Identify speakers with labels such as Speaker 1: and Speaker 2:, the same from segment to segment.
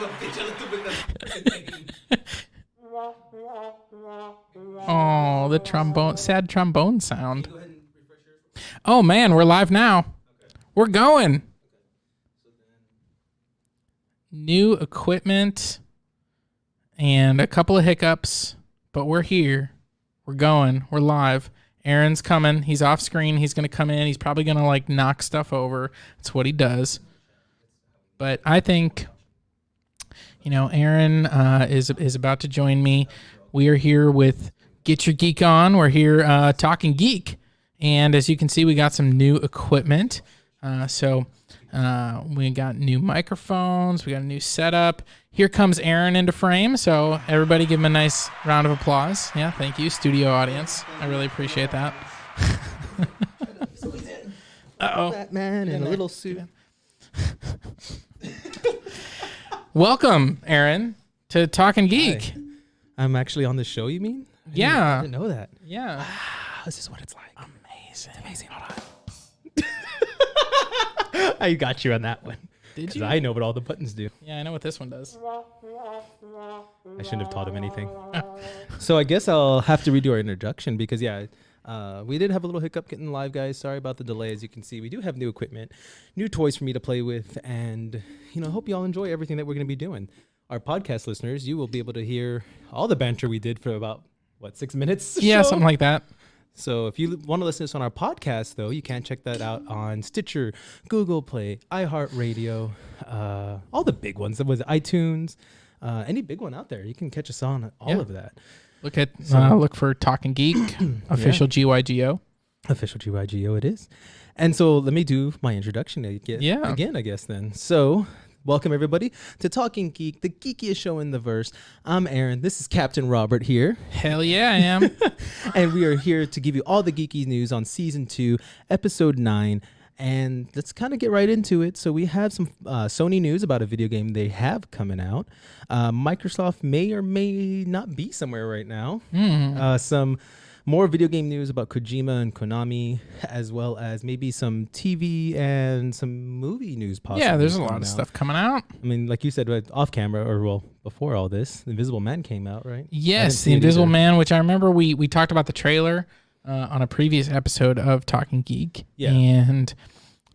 Speaker 1: of a bitch, I looked up in the
Speaker 2: Oh, the trombone, sad trombone sound.
Speaker 1: Go ahead and refresh yours.
Speaker 2: Oh man, we're live now.
Speaker 1: Okay.
Speaker 2: We're going.
Speaker 1: So then,
Speaker 2: New equipment and a couple of hiccups, but we're here. We're going. We're live. Aaron's coming. He's off screen. He's going to come in. He's probably going to like knock stuff over. That's what he does. But I think, Aaron is about to join me. We are here with Get Your Geek On. We're here talking Geek. And as you can see, we got some new equipment. So we got new microphones. We got a new setup. Here comes Aaron into frame. So everybody give him a nice round of applause. Yeah, thank you, studio audience. I really appreciate that. Uh-oh.
Speaker 1: Batman in a little suit.
Speaker 2: Welcome, Aaron, to Talkin Geek.
Speaker 1: Hi. I'm actually on the show, you mean?
Speaker 2: Yeah.
Speaker 1: I didn't know that.
Speaker 2: Yeah.
Speaker 1: This is what it's like.
Speaker 2: Amazing.
Speaker 1: It's amazing. Hold on. I got you on that one.
Speaker 2: Did
Speaker 1: Because
Speaker 2: you?
Speaker 1: I know what all the buttons do.
Speaker 2: Yeah, I know what this one does.
Speaker 1: I shouldn't have taught him anything. So I guess I'll have to redo our introduction because, we did have a little hiccup getting live, guys. Sorry about the delay. As you can see, we do have new equipment, new toys for me to play with, and, I hope you all enjoy everything that we're going to be doing. Our podcast listeners, you will be able to hear all the banter we did for about, 6 minutes?
Speaker 2: Yeah, something like that.
Speaker 1: So if you want to listen to us on our podcast, though, you can check that out on Stitcher, Google Play, iHeartRadio, all the big ones. That was iTunes, any big one out there. You can catch us on all of that.
Speaker 2: Look for Talkin Geek, official GYGO.
Speaker 1: Official GYGO it is. And so let me do my introduction again, I guess then. So welcome everybody to Talkin Geek, the geekiest show in the verse. I'm Aaron. This is Captain Robert here.
Speaker 2: Hell yeah, I am.
Speaker 1: And we are here to give you all the geeky news on season 2, episode 9. And let's kind of get right into it. So we have some Sony news about a video game they have coming out. Microsoft may or may not be somewhere right now. Some more video game news about Kojima and Konami, as well as maybe some TV and some movie news possibly.
Speaker 2: Yeah, there's a lot of stuff coming out.
Speaker 1: I mean, like you said, off camera, or before all this, The Invisible Man came out, right?
Speaker 2: Yes, The Invisible Man, which I remember we talked about the trailer on a previous episode of Talkin Geek.
Speaker 1: Yeah.
Speaker 2: And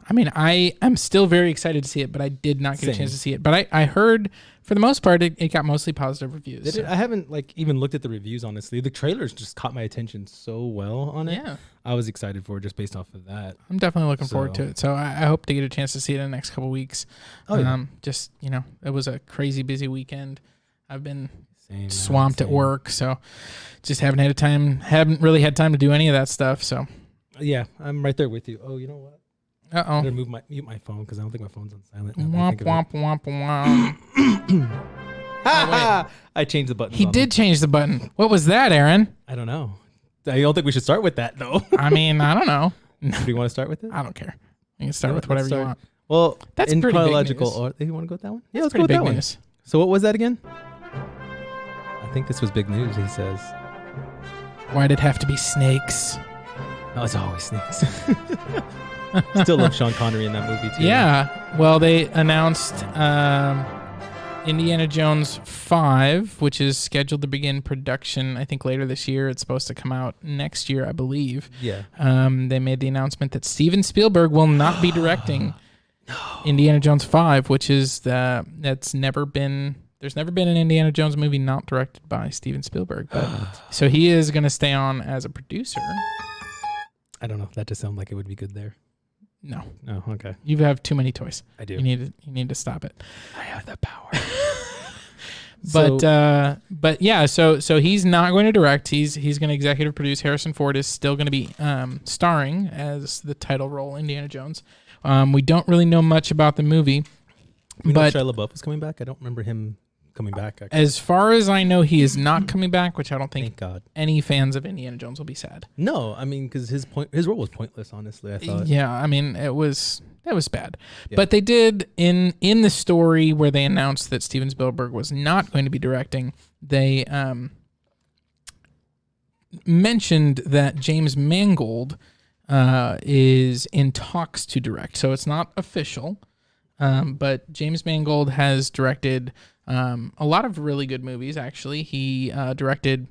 Speaker 2: I mean, I am still very excited to see it, but I did not get a chance to see it. But I heard, for the most part, it got mostly positive reviews.
Speaker 1: I haven't even looked at the reviews, honestly. The trailers just caught my attention so well on it.
Speaker 2: Yeah.
Speaker 1: I was excited for it just based off of that.
Speaker 2: I'm definitely looking forward to it. So I hope to get a chance to see it in the next couple weeks.
Speaker 1: Oh, yeah.
Speaker 2: It was a crazy busy weekend. I've been swamped at work, so just haven't really had time to do any of that stuff. So
Speaker 1: yeah, I'm right there with you. Oh, you know what?
Speaker 2: Uh-oh.
Speaker 1: I'm gonna mute my phone because I don't think my phone's on silent.
Speaker 2: Womp, womp, womp, womp.
Speaker 1: I changed the button.
Speaker 2: He did change the button. What was that, Aaron?
Speaker 1: I don't know. I don't think we should start with that, though.
Speaker 2: I mean, I don't know.
Speaker 1: Do you want to start with it?
Speaker 2: I don't care. You can start with whatever you want.
Speaker 1: Well,
Speaker 2: that's
Speaker 1: in
Speaker 2: pretty
Speaker 1: chronological
Speaker 2: big news.
Speaker 1: order. You want to go with that one? Yeah,
Speaker 2: That's
Speaker 1: let's go with
Speaker 2: pretty
Speaker 1: that
Speaker 2: big
Speaker 1: one.
Speaker 2: news.
Speaker 1: So what was that again? I think this was big news, he says.
Speaker 2: Why'd it have to be snakes?
Speaker 1: Oh, it's always snakes. Still love Sean Connery in that movie, too.
Speaker 2: Yeah. Well, they announced Indiana Jones 5, which is scheduled to begin production, I think, later this year. It's supposed to come out next year, I believe.
Speaker 1: Yeah.
Speaker 2: They made the announcement that Steven Spielberg will not be directing Indiana Jones 5, which is there's never been an Indiana Jones movie not directed by Steven Spielberg. But so he is going to stay on as a producer.
Speaker 1: I don't know. That just sounds like it would be good there.
Speaker 2: No.
Speaker 1: Oh, okay.
Speaker 2: You have too many toys.
Speaker 1: I do.
Speaker 2: You need to stop it.
Speaker 1: I have the power.
Speaker 2: But yeah, so he's not going to direct. He's going to executive produce. Harrison Ford is still going to be starring as the title role, Indiana Jones. We don't really know much about the movie.
Speaker 1: We know
Speaker 2: but
Speaker 1: Shia LaBeouf was coming back. I don't remember him coming back. Actually.
Speaker 2: As far as I know, he is not coming back, which I don't think
Speaker 1: Thank God.
Speaker 2: any fans of Indiana Jones will be sad.
Speaker 1: No, I mean, because his role was pointless, honestly, I thought.
Speaker 2: Yeah, I mean, that was bad. Yeah. But they did, in the story where they announced that Steven Spielberg was not going to be directing, they mentioned that James Mangold is in talks to direct. So it's not official, but James Mangold has directed A lot of really good movies, actually. He directed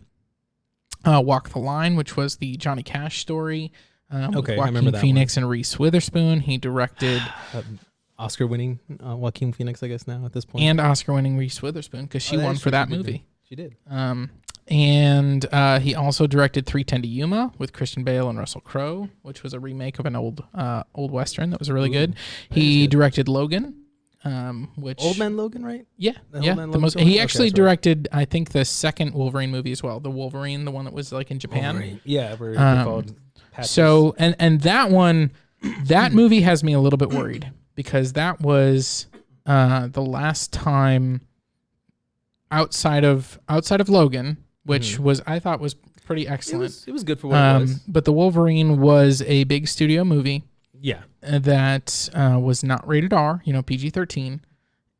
Speaker 2: Walk the Line, which was the Johnny Cash story. With
Speaker 1: I
Speaker 2: Joaquin
Speaker 1: remember that
Speaker 2: Phoenix and Reese Witherspoon. He directed
Speaker 1: Oscar-winning Joaquin Phoenix, I guess now at this point,
Speaker 2: and Oscar-winning Reese Witherspoon because she won for that movie.
Speaker 1: She did.
Speaker 2: And he also directed 3:10 to Yuma with Christian Bale and Russell Crowe, which was a remake of an old Western that was really good. He directed Logan, which
Speaker 1: Old Man Logan, right?
Speaker 2: Yeah,
Speaker 1: Old
Speaker 2: yeah.
Speaker 1: Man
Speaker 2: The
Speaker 1: Logan
Speaker 2: most,
Speaker 1: story?
Speaker 2: he
Speaker 1: Okay,
Speaker 2: actually
Speaker 1: that's right.
Speaker 2: directed, I think, the second Wolverine movie as well. The Wolverine, the one that was like in Japan.
Speaker 1: Wolverine. Yeah, where they're called patches.
Speaker 2: So and that one, that movie has me a little bit worried because that was the last time outside of Logan, which was I thought was pretty excellent.
Speaker 1: It was good for what it was.
Speaker 2: But the Wolverine was a big studio movie
Speaker 1: Yeah.
Speaker 2: that was not rated R, PG-13,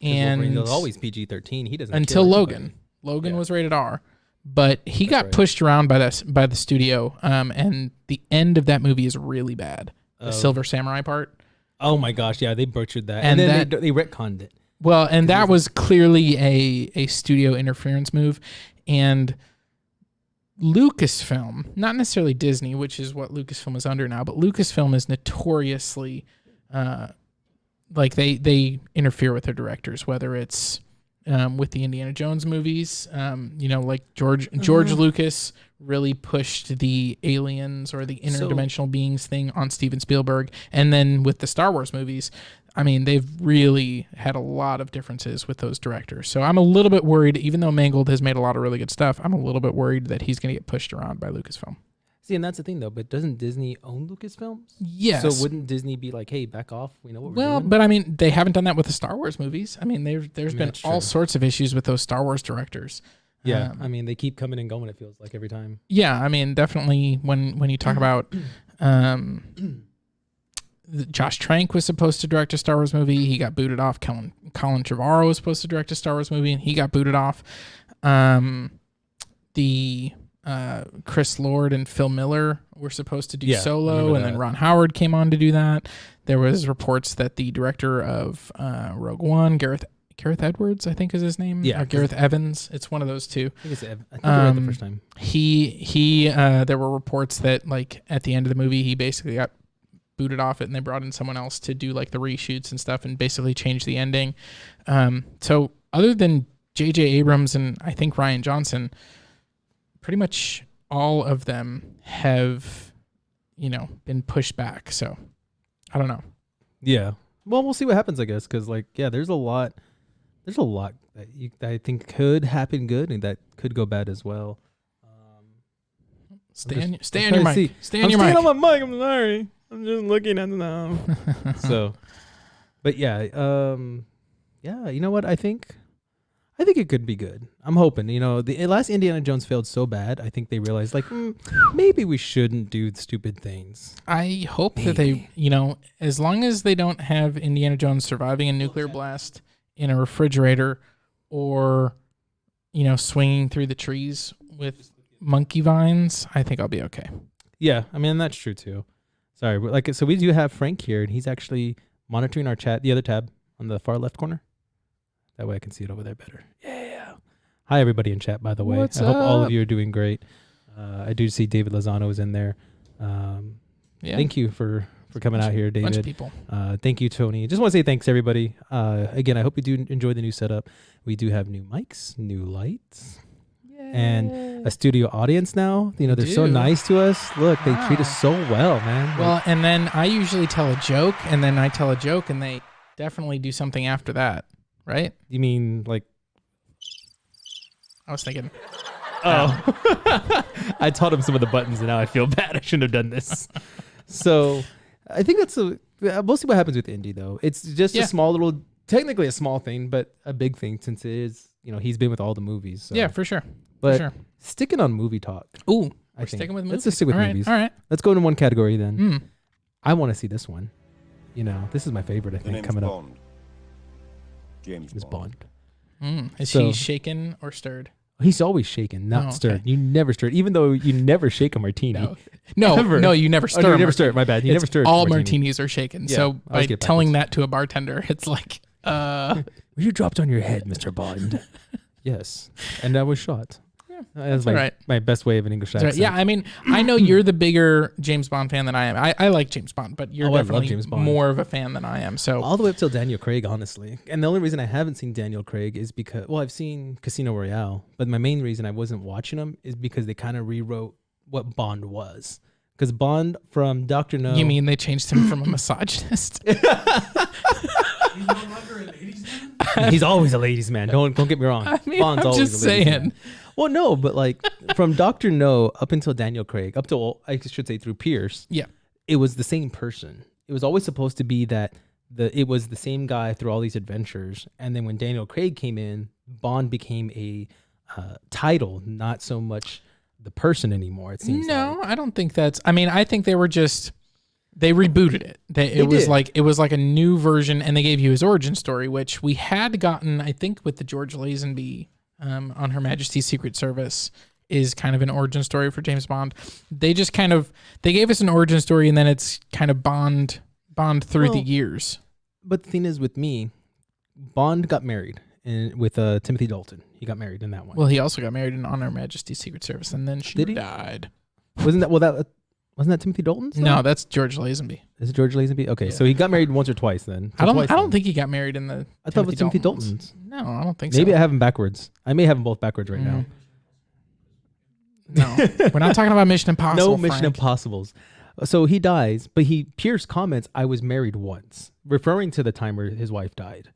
Speaker 2: and
Speaker 1: Wolverine was always PG-13. He doesn't
Speaker 2: until
Speaker 1: kill
Speaker 2: Logan.
Speaker 1: anybody.
Speaker 2: Logan
Speaker 1: Yeah.
Speaker 2: was rated R, but he got
Speaker 1: right.
Speaker 2: pushed around by the studio, and the end of that movie is really bad. The Silver Samurai part.
Speaker 1: Oh my gosh, yeah, they butchered that,
Speaker 2: And
Speaker 1: and then
Speaker 2: that-
Speaker 1: they retconned it.
Speaker 2: Well, and that was clearly a studio interference move, and Lucasfilm, not necessarily Disney, which is what Lucasfilm is under now, but Lucasfilm is notoriously like they interfere with their directors, whether it's with the Indiana Jones movies, like George Lucas really pushed the aliens or the interdimensional beings thing on Steven Spielberg, and then with the Star Wars movies, I mean, they've really had a lot of differences with those directors. So I'm a little bit worried, even though Mangold has made a lot of really good stuff, I'm a little bit worried that he's going to get pushed around by Lucasfilm.
Speaker 1: See, and that's the thing, though. But doesn't Disney own Lucasfilms?
Speaker 2: Yes.
Speaker 1: So wouldn't Disney be like, "Hey, back off. We know what we're
Speaker 2: Well,
Speaker 1: doing."
Speaker 2: but I mean, they haven't done that with the Star Wars movies. I mean, there's been
Speaker 1: that's
Speaker 2: all
Speaker 1: true.
Speaker 2: sorts of issues with those Star Wars directors.
Speaker 1: Yeah, I mean, they keep coming and going. It feels like every time.
Speaker 2: Yeah, I mean, definitely when you talk about Josh Trank was supposed to direct a Star Wars movie, he got booted off. Colin Trevorrow was supposed to direct a Star Wars movie, and he got booted off. Chris Lord and Phil Miller were supposed to do
Speaker 1: Yeah, I
Speaker 2: Solo,
Speaker 1: remember
Speaker 2: and then
Speaker 1: that.
Speaker 2: Ron Howard came on to do that. There was reports that the director of Rogue One, Gareth Edwards, I think is his name.
Speaker 1: Yeah,
Speaker 2: Or Gareth Evans. It's one of those two.
Speaker 1: I think I read the first time.
Speaker 2: He there were reports that like at the end of the movie he basically got booted off it, and they brought in someone else to do like the reshoots and stuff and basically change the ending. So other than J.J. Abrams and I think Rian Johnson, pretty much all of them have, been pushed back. So I don't know.
Speaker 1: Yeah. Well, we'll see what happens, I guess, because there's a lot that I think could happen good and that could go bad as well.
Speaker 2: Stay on your
Speaker 1: trying to
Speaker 2: mic.
Speaker 1: see.
Speaker 2: Stay on your mic.
Speaker 1: I'm staying on my mic. I'm sorry. I'm just looking at it now. So, but yeah, you know what? I think it could be good. I'm hoping. The last Indiana Jones failed so bad. I think they realized maybe we shouldn't do stupid things.
Speaker 2: I hope that they, as long as they don't have Indiana Jones surviving a nuclear blast in a refrigerator or, swinging through the trees with monkey vines, I think I'll be okay.
Speaker 1: Yeah, I mean, that's true too. Sorry, but so we do have Frank here, and he's actually monitoring our chat, the other tab on the far left corner. That way I can see it over there better. Yeah. Hi, everybody in chat, by the way.
Speaker 2: What's
Speaker 1: I hope all
Speaker 2: up?
Speaker 1: of you are doing great. I do see David Lozano is in there.
Speaker 2: Yeah.
Speaker 1: Thank you for coming out here,
Speaker 2: Bunch of
Speaker 1: David.
Speaker 2: people.
Speaker 1: Thank you, Tony. Just want to say thanks, everybody. Again, I hope you do enjoy the new setup. We do have new mics, new lights, and a studio audience now. They're so
Speaker 2: do.
Speaker 1: nice to us. Look, they treat us so well, man.
Speaker 2: Well, and then I usually tell a joke, and then I tell a joke, and they definitely do something after that, right?
Speaker 1: You mean like...
Speaker 2: I was thinking,
Speaker 1: Oh, I taught him some of the buttons, and now I feel bad. I shouldn't have done this. So I think we'll see what happens with Indy, though. It's just a small little, technically a small thing, but a big thing since it is, he's been with all the movies. So.
Speaker 2: yeah, for sure.
Speaker 1: But
Speaker 2: For sure.
Speaker 1: sticking on movie talk.
Speaker 2: Ooh,
Speaker 1: I
Speaker 2: we're
Speaker 1: think.
Speaker 2: sticking with movies.
Speaker 1: Let's just stick with
Speaker 2: All right,
Speaker 1: movies.
Speaker 2: All right.
Speaker 1: Let's go into one category then.
Speaker 2: Mm.
Speaker 1: I want to see this one. This is my favorite, I
Speaker 3: The
Speaker 1: think,
Speaker 3: name's
Speaker 1: coming up.
Speaker 3: Bond. James
Speaker 1: Is
Speaker 3: Bond.
Speaker 1: Bond.
Speaker 2: Is
Speaker 1: So-
Speaker 2: he shaken or stirred?
Speaker 1: He's always shaken, not
Speaker 2: Oh, okay.
Speaker 1: stirred. You never stirred, even though you never shake a martini.
Speaker 2: No,
Speaker 1: Ever.
Speaker 2: no, you never
Speaker 1: Oh,
Speaker 2: stir.
Speaker 1: no, you
Speaker 2: a
Speaker 1: never
Speaker 2: martini.
Speaker 1: stir. My bad. You never
Speaker 2: It's
Speaker 1: stirred.
Speaker 2: All
Speaker 1: martini.
Speaker 2: martinis are shaken.
Speaker 1: Yeah,
Speaker 2: so
Speaker 1: I
Speaker 2: by
Speaker 1: always get
Speaker 2: telling
Speaker 1: backwards.
Speaker 2: that to a bartender, it's like,
Speaker 1: Were you dropped on your head, Mr. Bond? Yes. And I was shot. That's
Speaker 2: all right.
Speaker 1: my best way of an English accent.
Speaker 2: Right. Yeah, I mean, I know you're the bigger James Bond fan than I am. I like James Bond, but you're
Speaker 1: I love
Speaker 2: definitely
Speaker 1: James Bond.
Speaker 2: more of a fan than I am. So
Speaker 1: all the way up till Daniel Craig, honestly. And the only reason I haven't seen Daniel Craig is because, well, I've seen Casino Royale, but my main reason I wasn't watching them is because they kind of rewrote what Bond was. Because Bond from Dr. No.
Speaker 2: You mean they changed him from a misogynist?
Speaker 1: He's always a ladies' man. Don't get me wrong.
Speaker 2: I mean,
Speaker 1: Bond's
Speaker 2: I'm
Speaker 1: always
Speaker 2: just
Speaker 1: a ladies'
Speaker 2: saying.
Speaker 1: man. Well, no, but like from Dr. No up until Daniel Craig, up till I should say through Pierce,
Speaker 2: Yeah.
Speaker 1: it was the same person. It was always supposed to be that it was the same guy through all these adventures. And then when Daniel Craig came in, Bond became a title, not so much the person anymore. It seems.
Speaker 2: No,
Speaker 1: like.
Speaker 2: I don't think that's. I mean, I think they were just. They rebooted it. It was like a new version, and they gave you his origin story, which we had gotten, I think, with the George Lazenby on Her Majesty's Secret Service, is kind of an origin story for James Bond. They just they gave us an origin story, and then it's kind of Bond through the years.
Speaker 1: But the thing is, with me, Bond got married with Timothy Dalton. He got married in that one.
Speaker 2: Well, he also got married on Her Majesty's Secret Service, and then she died.
Speaker 1: Wasn't that Timothy Dalton's?
Speaker 2: No, that's George Lazenby.
Speaker 1: Is it George Lazenby? Okay, so he got married once or twice then.
Speaker 2: I don't think he got married in the.
Speaker 1: I thought it was Timothy Dalton's.
Speaker 2: No, I don't think so.
Speaker 1: Maybe I have them backwards. I may have them both backwards right now.
Speaker 2: No, we're not talking about Mission Impossible.
Speaker 1: No Mission
Speaker 2: Frank.
Speaker 1: Impossibles. So he dies, but Pierce comments, "I was married once," referring to the time where his wife died.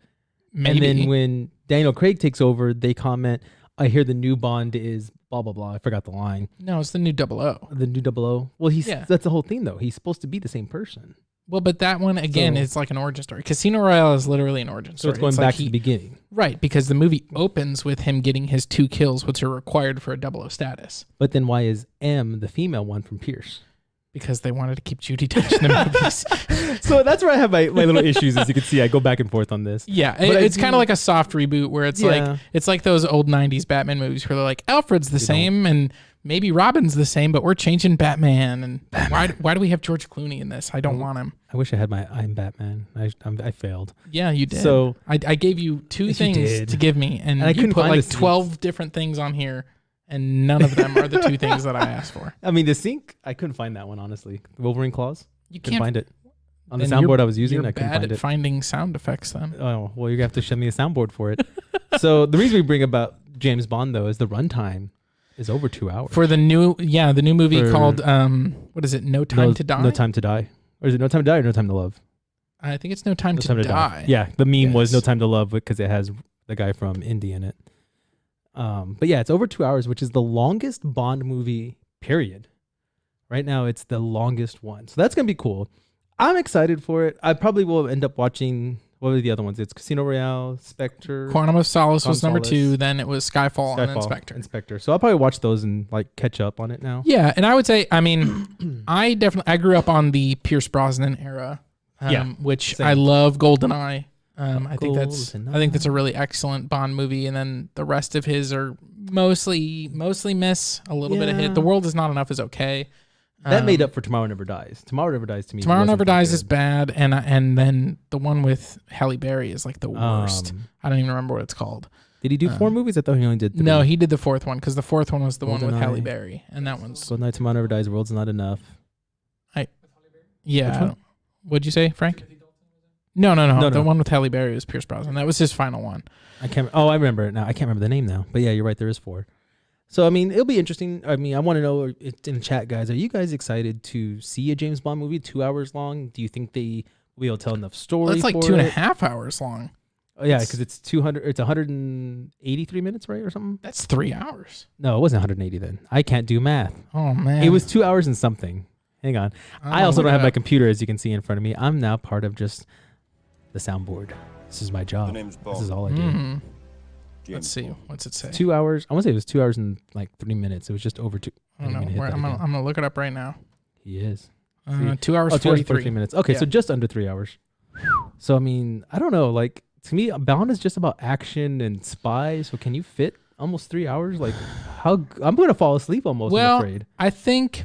Speaker 2: Maybe.
Speaker 1: And then when Daniel Craig takes over, they comment, "I hear the new Bond is blah blah blah." I forgot the line.
Speaker 2: No, it's the new 00.
Speaker 1: The new 00. Well, that's the whole thing though. He's supposed to be the same person.
Speaker 2: Well, but that one again is like an origin story. Casino Royale is literally an origin story.
Speaker 1: So it's going back to the beginning.
Speaker 2: Right, because the movie opens with him getting his 2 kills, which are required for a 00 status.
Speaker 1: But then why is M the female one from Pierce?
Speaker 2: Because they wanted to keep Judi Dench in the movies.
Speaker 1: So that's where I have my little issues. As you can see, I go back and forth on this.
Speaker 2: Yeah, it's kind of like a soft reboot where it's like those old 90s Batman movies where they're like, Alfred's the same and maybe Robin's the same, but we're changing Batman. And why do we have George Clooney in this? I don't want him.
Speaker 1: I wish I had my I'm Batman. I failed.
Speaker 2: Yeah, you did.
Speaker 1: So
Speaker 2: I gave you 2 things to give me, and
Speaker 1: I
Speaker 2: you
Speaker 1: couldn't
Speaker 2: put
Speaker 1: find
Speaker 2: like
Speaker 1: the
Speaker 2: 12 different things on here. And none of them are the 2 things that I asked for.
Speaker 1: I mean, the sync, I couldn't find that one, honestly. Wolverine claws?
Speaker 2: You
Speaker 1: couldn't
Speaker 2: can't
Speaker 1: find it. On the soundboard I was using, I couldn't find
Speaker 2: bad
Speaker 1: it.
Speaker 2: at finding sound effects then.
Speaker 1: Oh, well, you're going to have to show me a soundboard for it. So the reason we bring about James Bond, though, is the runtime is over 2 hours.
Speaker 2: For the new movie called, what is it, No Time to Die?
Speaker 1: No Time to Die. Or is it No Time to Die or No Time to Love?
Speaker 2: I think it's No Time to Die.
Speaker 1: Yeah, the meme was No Time to Love because it has the guy from Indy in it. But yeah, it's over 2 hours, which is the longest Bond movie, period. Right now, it's the longest one. So that's going to be cool. I'm excited for it. I probably will end up watching, what were the other ones? It's Casino Royale, Spectre.
Speaker 2: Quantum of Solace was number 2. Then it was Skyfall and then Spectre.
Speaker 1: So I'll probably watch those and like catch up on it now.
Speaker 2: Yeah, and I would say, I mean, I grew up on the Pierce Brosnan era, which same. I love GoldenEye. I think that's a really excellent Bond movie, and then the rest of his are mostly miss, a little bit of hit. The World Is Not Enough is okay.
Speaker 1: That made up for Tomorrow Never Dies. Tomorrow Never Dies to me.
Speaker 2: Tomorrow Never Dies is bad, and then the one with Halle Berry is like the worst. I don't even remember what it's called.
Speaker 1: Did he do 4 movies? I thought he only did 3.
Speaker 2: No, he did the 4th one because the 4th one was the one with Halle Berry, and that one's
Speaker 1: GoldenEye, Tomorrow Never Dies, World's Not Enough.
Speaker 2: What'd you say, Frank? No. The one with Halle Berry was Pierce Brosnan. That was his final one.
Speaker 1: I remember it now. I can't remember the name now. But yeah, you're right. There is 4. So, I mean, it'll be interesting. I mean, I want to know in the chat, guys, are you guys excited to see a James Bond movie 2 hours long? Do you think they will be able to tell enough story?
Speaker 2: It's like 2.5 hours long.
Speaker 1: Oh, yeah, because it's 183 minutes, right, or something?
Speaker 2: That's 3 hours.
Speaker 1: No, it wasn't 180 then. I can't do math.
Speaker 2: Oh, man.
Speaker 1: It was 2 hours and something. Hang on. I also don't have my computer, as you can see in front of me. I'm now part of just the soundboard. This is my job. This is all I do.
Speaker 2: Mm-hmm. Let's see. What's it say?
Speaker 1: 2 hours. I want to say it was 2 hours and like 3 minutes. It was just over 2.
Speaker 2: I don't know. I'm going to look it up right now.
Speaker 1: He is.
Speaker 2: 2 hours, 43
Speaker 1: minutes. Okay, so just under 3 hours. So, I mean, I don't know. Like, to me, Bound is just about action and spy. So, can you fit almost 3 hours? Like, how? I'm going to fall asleep almost, I'm afraid.
Speaker 2: I think,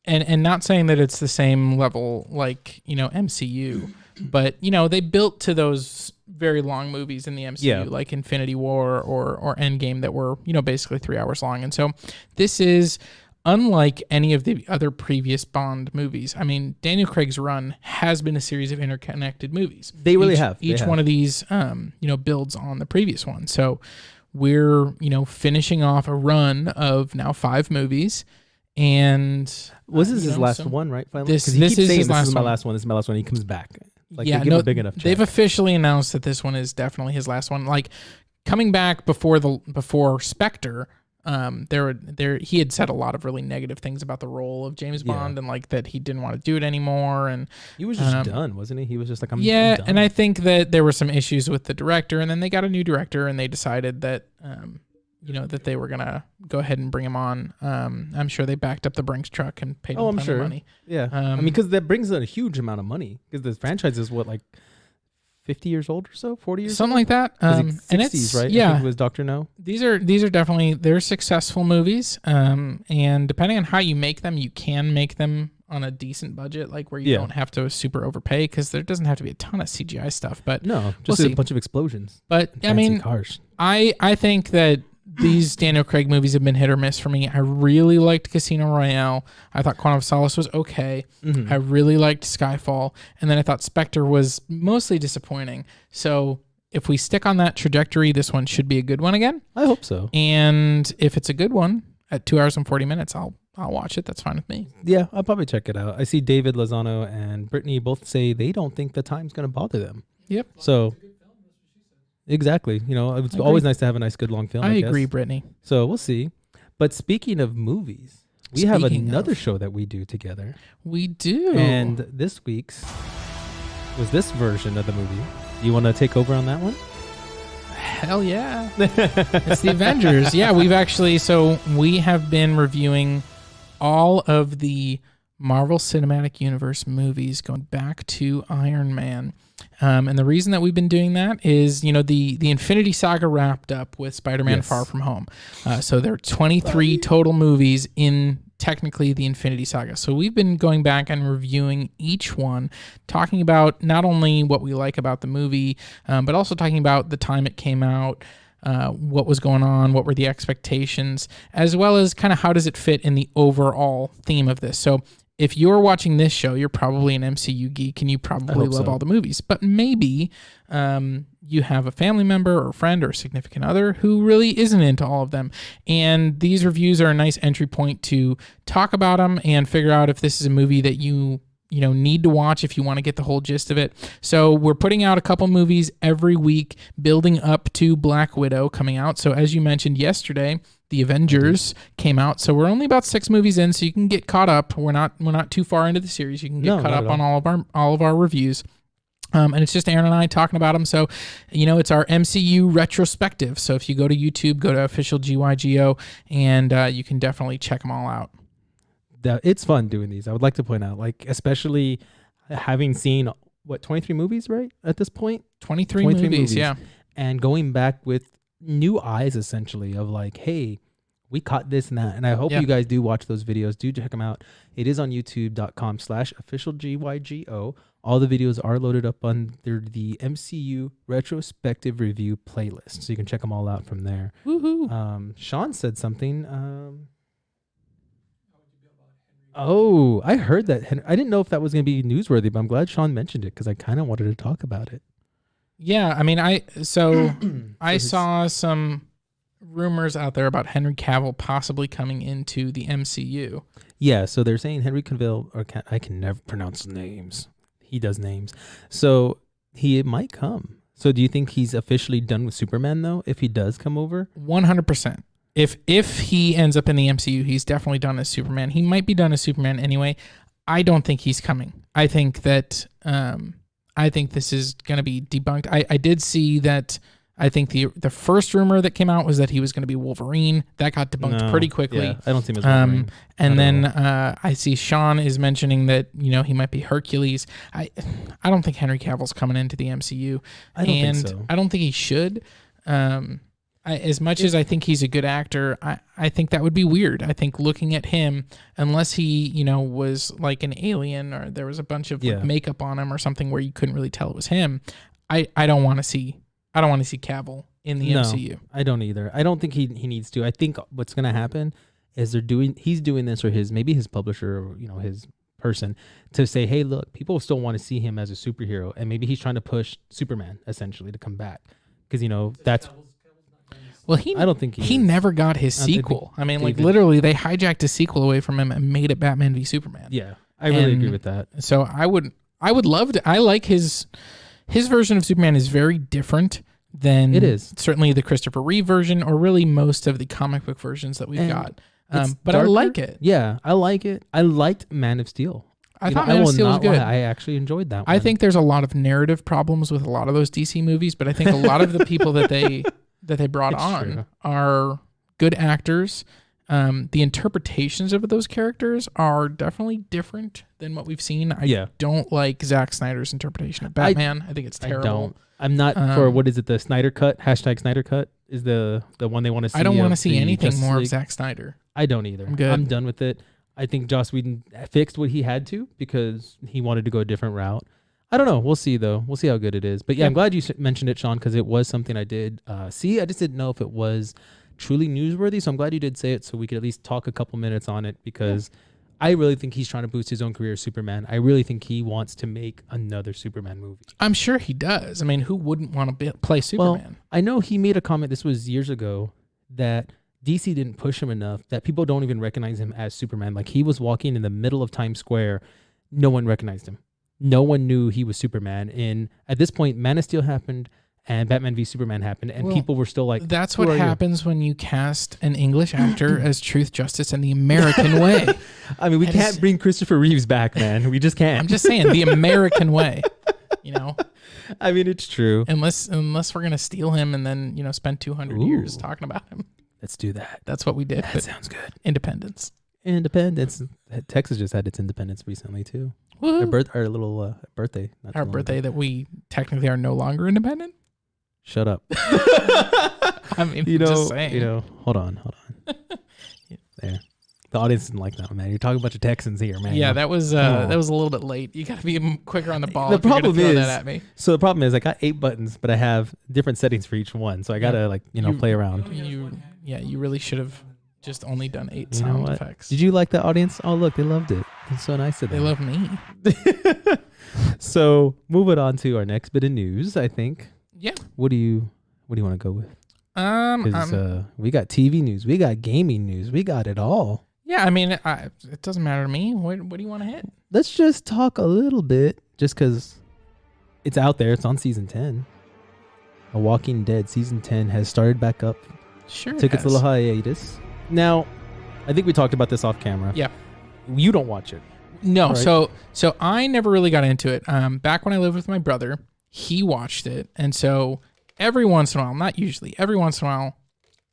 Speaker 2: and not saying that it's the same level like, MCU, but they built to those very long movies in the MCU,
Speaker 1: Yeah.
Speaker 2: like Infinity War or Endgame, that were basically 3 hours long. And so this is unlike any of the other previous Bond movies. I mean, Daniel Craig's run has been a series of interconnected movies.
Speaker 1: They really have.
Speaker 2: Each one of these, builds on the previous one. So we're, finishing off a run of now 5 movies. And
Speaker 1: was this his last one, right? Finally,
Speaker 2: this is
Speaker 1: saying,
Speaker 2: his
Speaker 1: this
Speaker 2: last
Speaker 1: is my
Speaker 2: one.
Speaker 1: last one. This is my last one. He comes back. Like,
Speaker 2: yeah,
Speaker 1: they give him a big enough check.
Speaker 2: They've officially announced that this one is definitely his last one. Like, coming back before Spectre, he had said a lot of really negative things about the role of James Bond, and like that he didn't want to do it anymore. And
Speaker 1: he was just done, wasn't he? He was just like, I'm
Speaker 2: done.
Speaker 1: done.
Speaker 2: And I think that there were some issues with the director, and then they got a new director, and they decided that that they were gonna go ahead and bring him on. I'm sure they backed up the Brinks truck and paid him plenty of money.
Speaker 1: Yeah, I mean, because that brings in a huge amount of money. Because the franchise is what, like 50 years old or so, 40 years,
Speaker 2: something like that.
Speaker 1: 60s,
Speaker 2: and it's
Speaker 1: right?
Speaker 2: Yeah,
Speaker 1: I think it was Dr. No.
Speaker 2: These are definitely they're successful movies. And depending on how you make them, you can make them on a decent budget, like where you don't have to super overpay, because there doesn't have to be a ton of CGI stuff. But
Speaker 1: no, just a bunch of explosions.
Speaker 2: But I mean,
Speaker 1: cars.
Speaker 2: I think that these Daniel Craig movies have been hit or miss for me. I really liked Casino Royale. I thought Quantum of Solace was okay.
Speaker 1: Mm-hmm.
Speaker 2: I really liked Skyfall. And then I thought Spectre was mostly disappointing. So if we stick on that trajectory, this one should be a good one again.
Speaker 1: I hope so.
Speaker 2: And if it's a good one at 2 hours and 40 minutes, I'll watch it. That's fine with me.
Speaker 1: Yeah, I'll probably check it out. I see David Lozano and Brittany both say they don't think the time's going to bother them.
Speaker 2: Yep.
Speaker 1: So... exactly. It's always nice to have a nice, good long film. I guess.
Speaker 2: Agree, Brittany.
Speaker 1: So we'll see. But speaking of movies, we have another show that we do together.
Speaker 2: We do.
Speaker 1: And this week's was this version of the movie. You want to take over on that one?
Speaker 2: Hell yeah. It's the Avengers. Yeah, we have been reviewing all of the Marvel Cinematic Universe movies going back to Iron Man. And the reason that we've been doing that is, the Infinity Saga wrapped up with Spider-Man Far From Home. So there are 23 total movies in technically the Infinity Saga. So we've been going back and reviewing each one, talking about not only what we like about the movie, but also talking about the time it came out, what was going on, what were the expectations, as well as kind of how does it fit in the overall theme of this. So if you're watching this show, you're probably an MCU geek and you probably love all the movies. But maybe you have a family member or a friend or a significant other who really isn't into all of them. And these reviews are a nice entry point to talk about them and figure out if this is a movie that you need to watch if you want to get the whole gist of it. So we're putting out a couple movies every week, building up to Black Widow coming out. So as you mentioned yesterday, the Avengers came out. So we're only about 6 movies in, so you can get caught up. We're not too far into the series. You can get caught up on all of our reviews. And it's just Aaron and I talking about them. So, it's our MCU retrospective. So if you go to YouTube, go to official GYGO, and you can definitely check them all out.
Speaker 1: It's fun doing these. I would like to point out, like, especially having seen 23 movies, right? At this point,
Speaker 2: 23 movies, yeah.
Speaker 1: And going back with new eyes, essentially, of like, hey, we caught this and that. And I hope you guys do watch those videos. Do check them out. It is on youtube.com/officialgygo. All the videos are loaded up under the MCU retrospective review playlist. So you can check them all out from there.
Speaker 2: Woohoo.
Speaker 1: Sean said something. I heard that. I didn't know if that was going to be newsworthy, but I'm glad Sean mentioned it because I kind of wanted to talk about it.
Speaker 2: Yeah, I mean, I saw some rumors out there about Henry Cavill possibly coming into the MCU.
Speaker 1: Yeah, so they're saying Henry Cavill, I can never pronounce names. He does names. So he might come. So do you think he's officially done with Superman, though, if he does come over?
Speaker 2: 100%. If he ends up in the MCU, he's definitely done as Superman. He might be done as Superman anyway. I don't think he's coming. I think that this is going to be debunked. I did see that. I think the first rumor that came out was that he was going to be Wolverine. That got debunked pretty quickly.
Speaker 1: Yeah, I don't see him as Wolverine.
Speaker 2: And then I see Sean is mentioning that he might be Hercules. I don't think Henry Cavill's coming into the MCU.
Speaker 1: I don't think so.
Speaker 2: I don't think he should. As much as I think he's a good actor, I think that would be weird. I think looking at him, unless he, was like an alien or there was a bunch of like makeup on him or something where you couldn't really tell it was him, I don't want to see Cavill in the MCU.
Speaker 1: I don't either. I don't think he needs to. I think what's going to happen is he's doing this, or maybe his publisher, or his person, to say, hey, look, people still want to see him as a superhero, and maybe he's trying to push Superman essentially to come back, because that's.
Speaker 2: Well,
Speaker 1: I don't think
Speaker 2: he never got his sequel. I mean, literally, they hijacked his sequel away from him and made it Batman v Superman.
Speaker 1: Yeah, I really agree with that.
Speaker 2: So I would love to. I like his version of Superman is very different than
Speaker 1: it is
Speaker 2: certainly the Christopher Reeve version, or really most of the comic book versions that we've got. But darker. I like it.
Speaker 1: Yeah, I like it. I liked Man of Steel.
Speaker 2: I thought Man of Steel was good.
Speaker 1: I actually enjoyed that one.
Speaker 2: I think there's a lot of narrative problems with a lot of those DC movies, but I think a lot of the people that they brought on are good actors. The interpretations of those characters are definitely different than what we've seen. I don't like Zack Snyder's interpretation of Batman. I think it's terrible.
Speaker 1: I'm not for, what is it, the Snyder Cut? # Snyder Cut is the one they want to see.
Speaker 2: I don't want to see anything more of Zack Snyder.
Speaker 1: I don't either.
Speaker 2: I'm good.
Speaker 1: I'm done with it. I think Joss Whedon fixed what he had to because he wanted to go a different route. I don't know. We'll see, though. We'll see how good it is. But yeah, I'm glad you mentioned it, Sean, because it was something I did see. I just didn't know if it was truly newsworthy. So I'm glad you did say it so we could at least talk a couple minutes on it, because I really think he's trying to boost his own career as Superman. I really think he wants to make another Superman movie.
Speaker 2: I'm sure he does. I mean, who wouldn't want to play Superman?
Speaker 1: Well, I know he made a comment, this was years ago, that DC didn't push him enough, that people don't even recognize him as Superman. Like, he was walking in the middle of Times Square. No one recognized him. No one knew he was Superman. And at this point, Man of Steel happened and Batman v Superman happened, and people were still like,
Speaker 2: that's what happens when you cast an English actor as Truth, Justice, and the American way.
Speaker 1: I mean, we can't bring Christopher Reeves back, man. We just can't.
Speaker 2: I'm just saying, the American way,
Speaker 1: I mean, it's true.
Speaker 2: Unless we're going to steal him and then, spend 200 years talking about him.
Speaker 1: Let's do that.
Speaker 2: That's what we did.
Speaker 1: That sounds good.
Speaker 2: Independence.
Speaker 1: Texas just had its independence recently, too.
Speaker 2: Woo.
Speaker 1: Our little birthday.
Speaker 2: Our birthday that we technically are no longer independent?
Speaker 1: Shut up.
Speaker 2: I mean, just saying.
Speaker 1: Hold on. There. The audience didn't like that one, man. You're talking a bunch of Texans here, man.
Speaker 2: Yeah, that was a little bit late. You got to be quicker on the ball.
Speaker 1: The problem is,
Speaker 2: that at me.
Speaker 1: So the problem is, I got 8 buttons, but I have different settings for each one. So I gotta play around.
Speaker 2: You really should have just only done 8 sound effects.
Speaker 1: Did you like the audience? Oh, look, they loved it. It's so nice of them.
Speaker 2: They love me.
Speaker 1: So moving on to our next bit of news, I think.
Speaker 2: Yeah.
Speaker 1: What do you want to go with? We got TV news, we got gaming news, we got it all.
Speaker 2: Yeah, I mean, it doesn't matter to me. What do you want to hit?
Speaker 1: Let's just talk a little bit, just because it's out there. It's on season 10. A Walking Dead season 10 has started back up.
Speaker 2: Sure.
Speaker 1: Took its little hiatus. Now, I think we talked about this off camera.
Speaker 2: Yeah.
Speaker 1: You don't watch it.
Speaker 2: No. Right? So I never really got into it. Back when I lived with my brother, he watched it, and so every once in a while, not usually, every once in a while,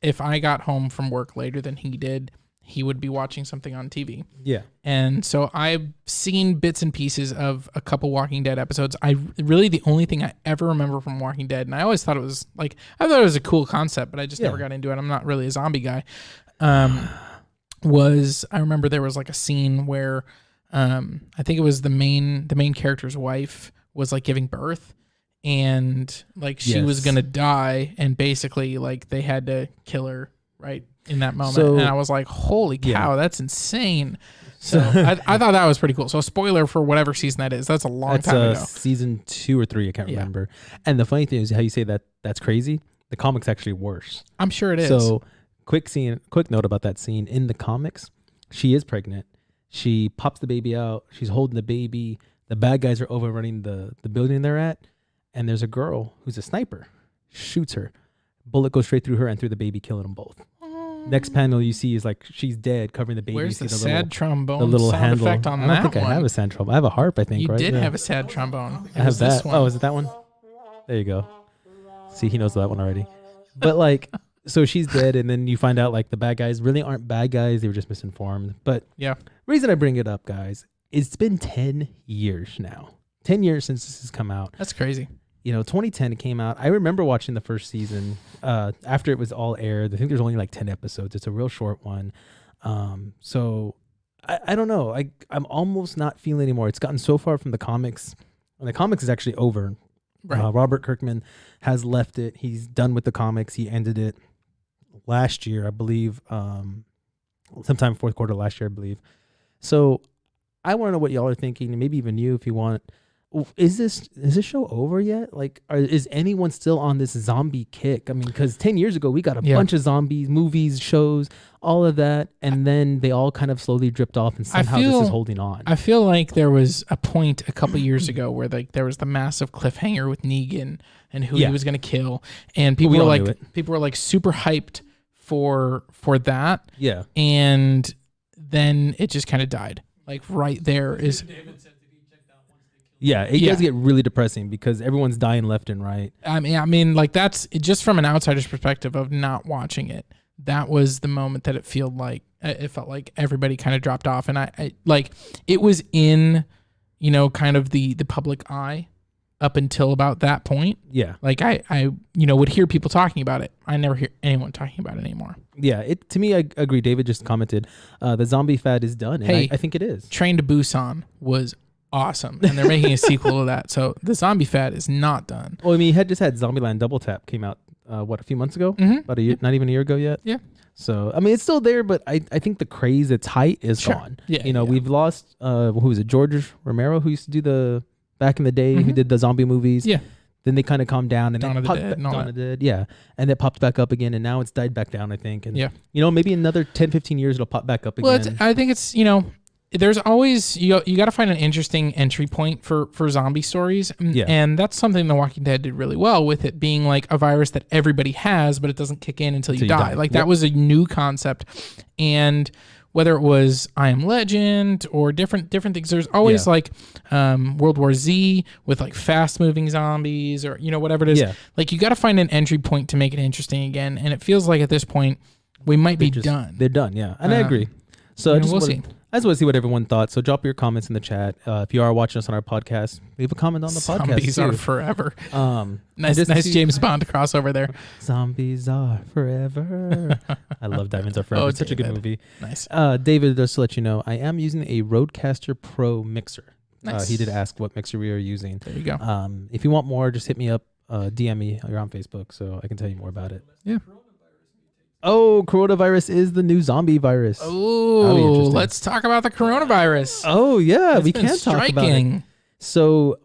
Speaker 2: if I got home from work later than he did, he would be watching something on TV.
Speaker 1: Yeah.
Speaker 2: And so I've seen bits and pieces of a couple Walking Dead episodes. The only thing I ever remember from Walking Dead, and I always thought it was a cool concept, but I just never got into it. I'm not really a zombie guy. I remember there was like a scene where I think it was the main character's wife was like giving birth, and like she was gonna die, and basically like they had to kill her right in that moment. And I was like, holy cow, that's insane. So I thought that was pretty cool. So spoiler for whatever season that is. That's a long time ago.
Speaker 1: Season 2 or 3, I can't remember. And the funny thing is how you say that's crazy. The comic's actually worse.
Speaker 2: I'm sure it is.
Speaker 1: So quick note about that scene. In the comics, she is pregnant. She pops the baby out. She's holding the baby. The bad guys are overrunning the building they're at. And there's a girl who's a sniper. Shoots her. Bullet goes straight through her and through the baby, killing them both. Next panel you see is like she's dead, covering the baby.
Speaker 2: Where's
Speaker 1: you see
Speaker 2: the sad trombone?
Speaker 1: The little
Speaker 2: sound
Speaker 1: handle.
Speaker 2: Effect on
Speaker 1: I don't think I have a sad trombone. I have a harp, I think.
Speaker 2: You
Speaker 1: right?
Speaker 2: did have a sad trombone.
Speaker 1: I have that. Oh, is it that one? There you go. See, he knows that one already. But like, so she's dead, and then you find out like the bad guys really aren't bad guys; they were just misinformed. But
Speaker 2: yeah,
Speaker 1: reason I bring it up, guys, it's been 10 years now. 10 years since this has come out.
Speaker 2: That's crazy.
Speaker 1: 2010 it came out. I remember watching the first season after it was all aired. I think there's only like 10 episodes. It's a real short one. So I don't know. I'm almost not feeling anymore. It's gotten so far from the comics, and the comics is actually over.
Speaker 2: Right.
Speaker 1: Robert Kirkman has left it. He's done with the comics. He ended it last year, I believe. Sometime fourth quarter last year, I believe. So I want to know what y'all are thinking, and maybe even you, if you want. Is this show over yet? Like, is anyone still on this zombie kick? I mean, because 10 years ago we got a bunch of zombies, movies, shows, all of that, and then they all kind of slowly dripped off, and somehow this is holding on.
Speaker 2: I feel like there was a point a couple years ago where like there was the massive cliffhanger with Negan and who he was going to kill, and people were like super hyped for that.
Speaker 1: Yeah,
Speaker 2: and then it just kind of died. Like right there is.
Speaker 1: Yeah, it does get really depressing because everyone's dying left and right.
Speaker 2: I mean, like that's just from an outsider's perspective of not watching it. That was the moment that it felt like everybody kind of dropped off, and I like it was in, kind of the public eye up until about that point.
Speaker 1: Yeah,
Speaker 2: like I would hear people talking about it. I never hear anyone talking about it anymore.
Speaker 1: Yeah, to me, I agree. David just commented, the zombie fad is done, and
Speaker 2: hey,
Speaker 1: I think it is.
Speaker 2: Train to Busan was awesome, and they're making a sequel to that, so the zombie fad is not done.
Speaker 1: Well, I mean, you just had Zombieland Double Tap came out a few months ago, about a year, not even a year ago yet.
Speaker 2: Yeah,
Speaker 1: so I mean it's still there, but I think the craze, its height is gone. We've lost who was it, George Romero, who used to do the back in the day, who did the zombie movies. Then they kind of calmed down, and
Speaker 2: Dawn of
Speaker 1: the Dead, and it popped back up again, and now it's died back down, I think. And maybe another 10-15 years it'll pop back up again.
Speaker 2: Well, I think it's there's always you got to find an interesting entry point for zombie stories, and that's something The Walking Dead did really well with, it being like a virus that everybody has, but it doesn't kick in until you die. Like that was a new concept, and whether it was I Am Legend or different things, there's always like World War Z with like fast moving zombies or whatever it is. Like you got to find an entry point to make it interesting again, and it feels like at this point we might be done.
Speaker 1: They're done, and I agree. So
Speaker 2: we'll see.
Speaker 1: I just want to see what everyone thought. So drop your comments in the chat. If you are watching us on our podcast, leave a comment on the podcast.
Speaker 2: Zombies are forever. Nice James Bond crossover there.
Speaker 1: Zombies are forever. I love Diamonds Are Forever. It's such a good movie.
Speaker 2: Nice.
Speaker 1: David, just to let you know, I am using a Rodecaster Pro mixer.
Speaker 2: Nice.
Speaker 1: He did ask what mixer we are using.
Speaker 2: There you go.
Speaker 1: If you want more, just hit me up, DM me. You're on Facebook, so I can tell you more about it.
Speaker 2: Yeah.
Speaker 1: Oh, coronavirus is the new zombie virus.
Speaker 2: Oh, let's talk about the coronavirus.
Speaker 1: Oh, yeah, we can talk about it. So,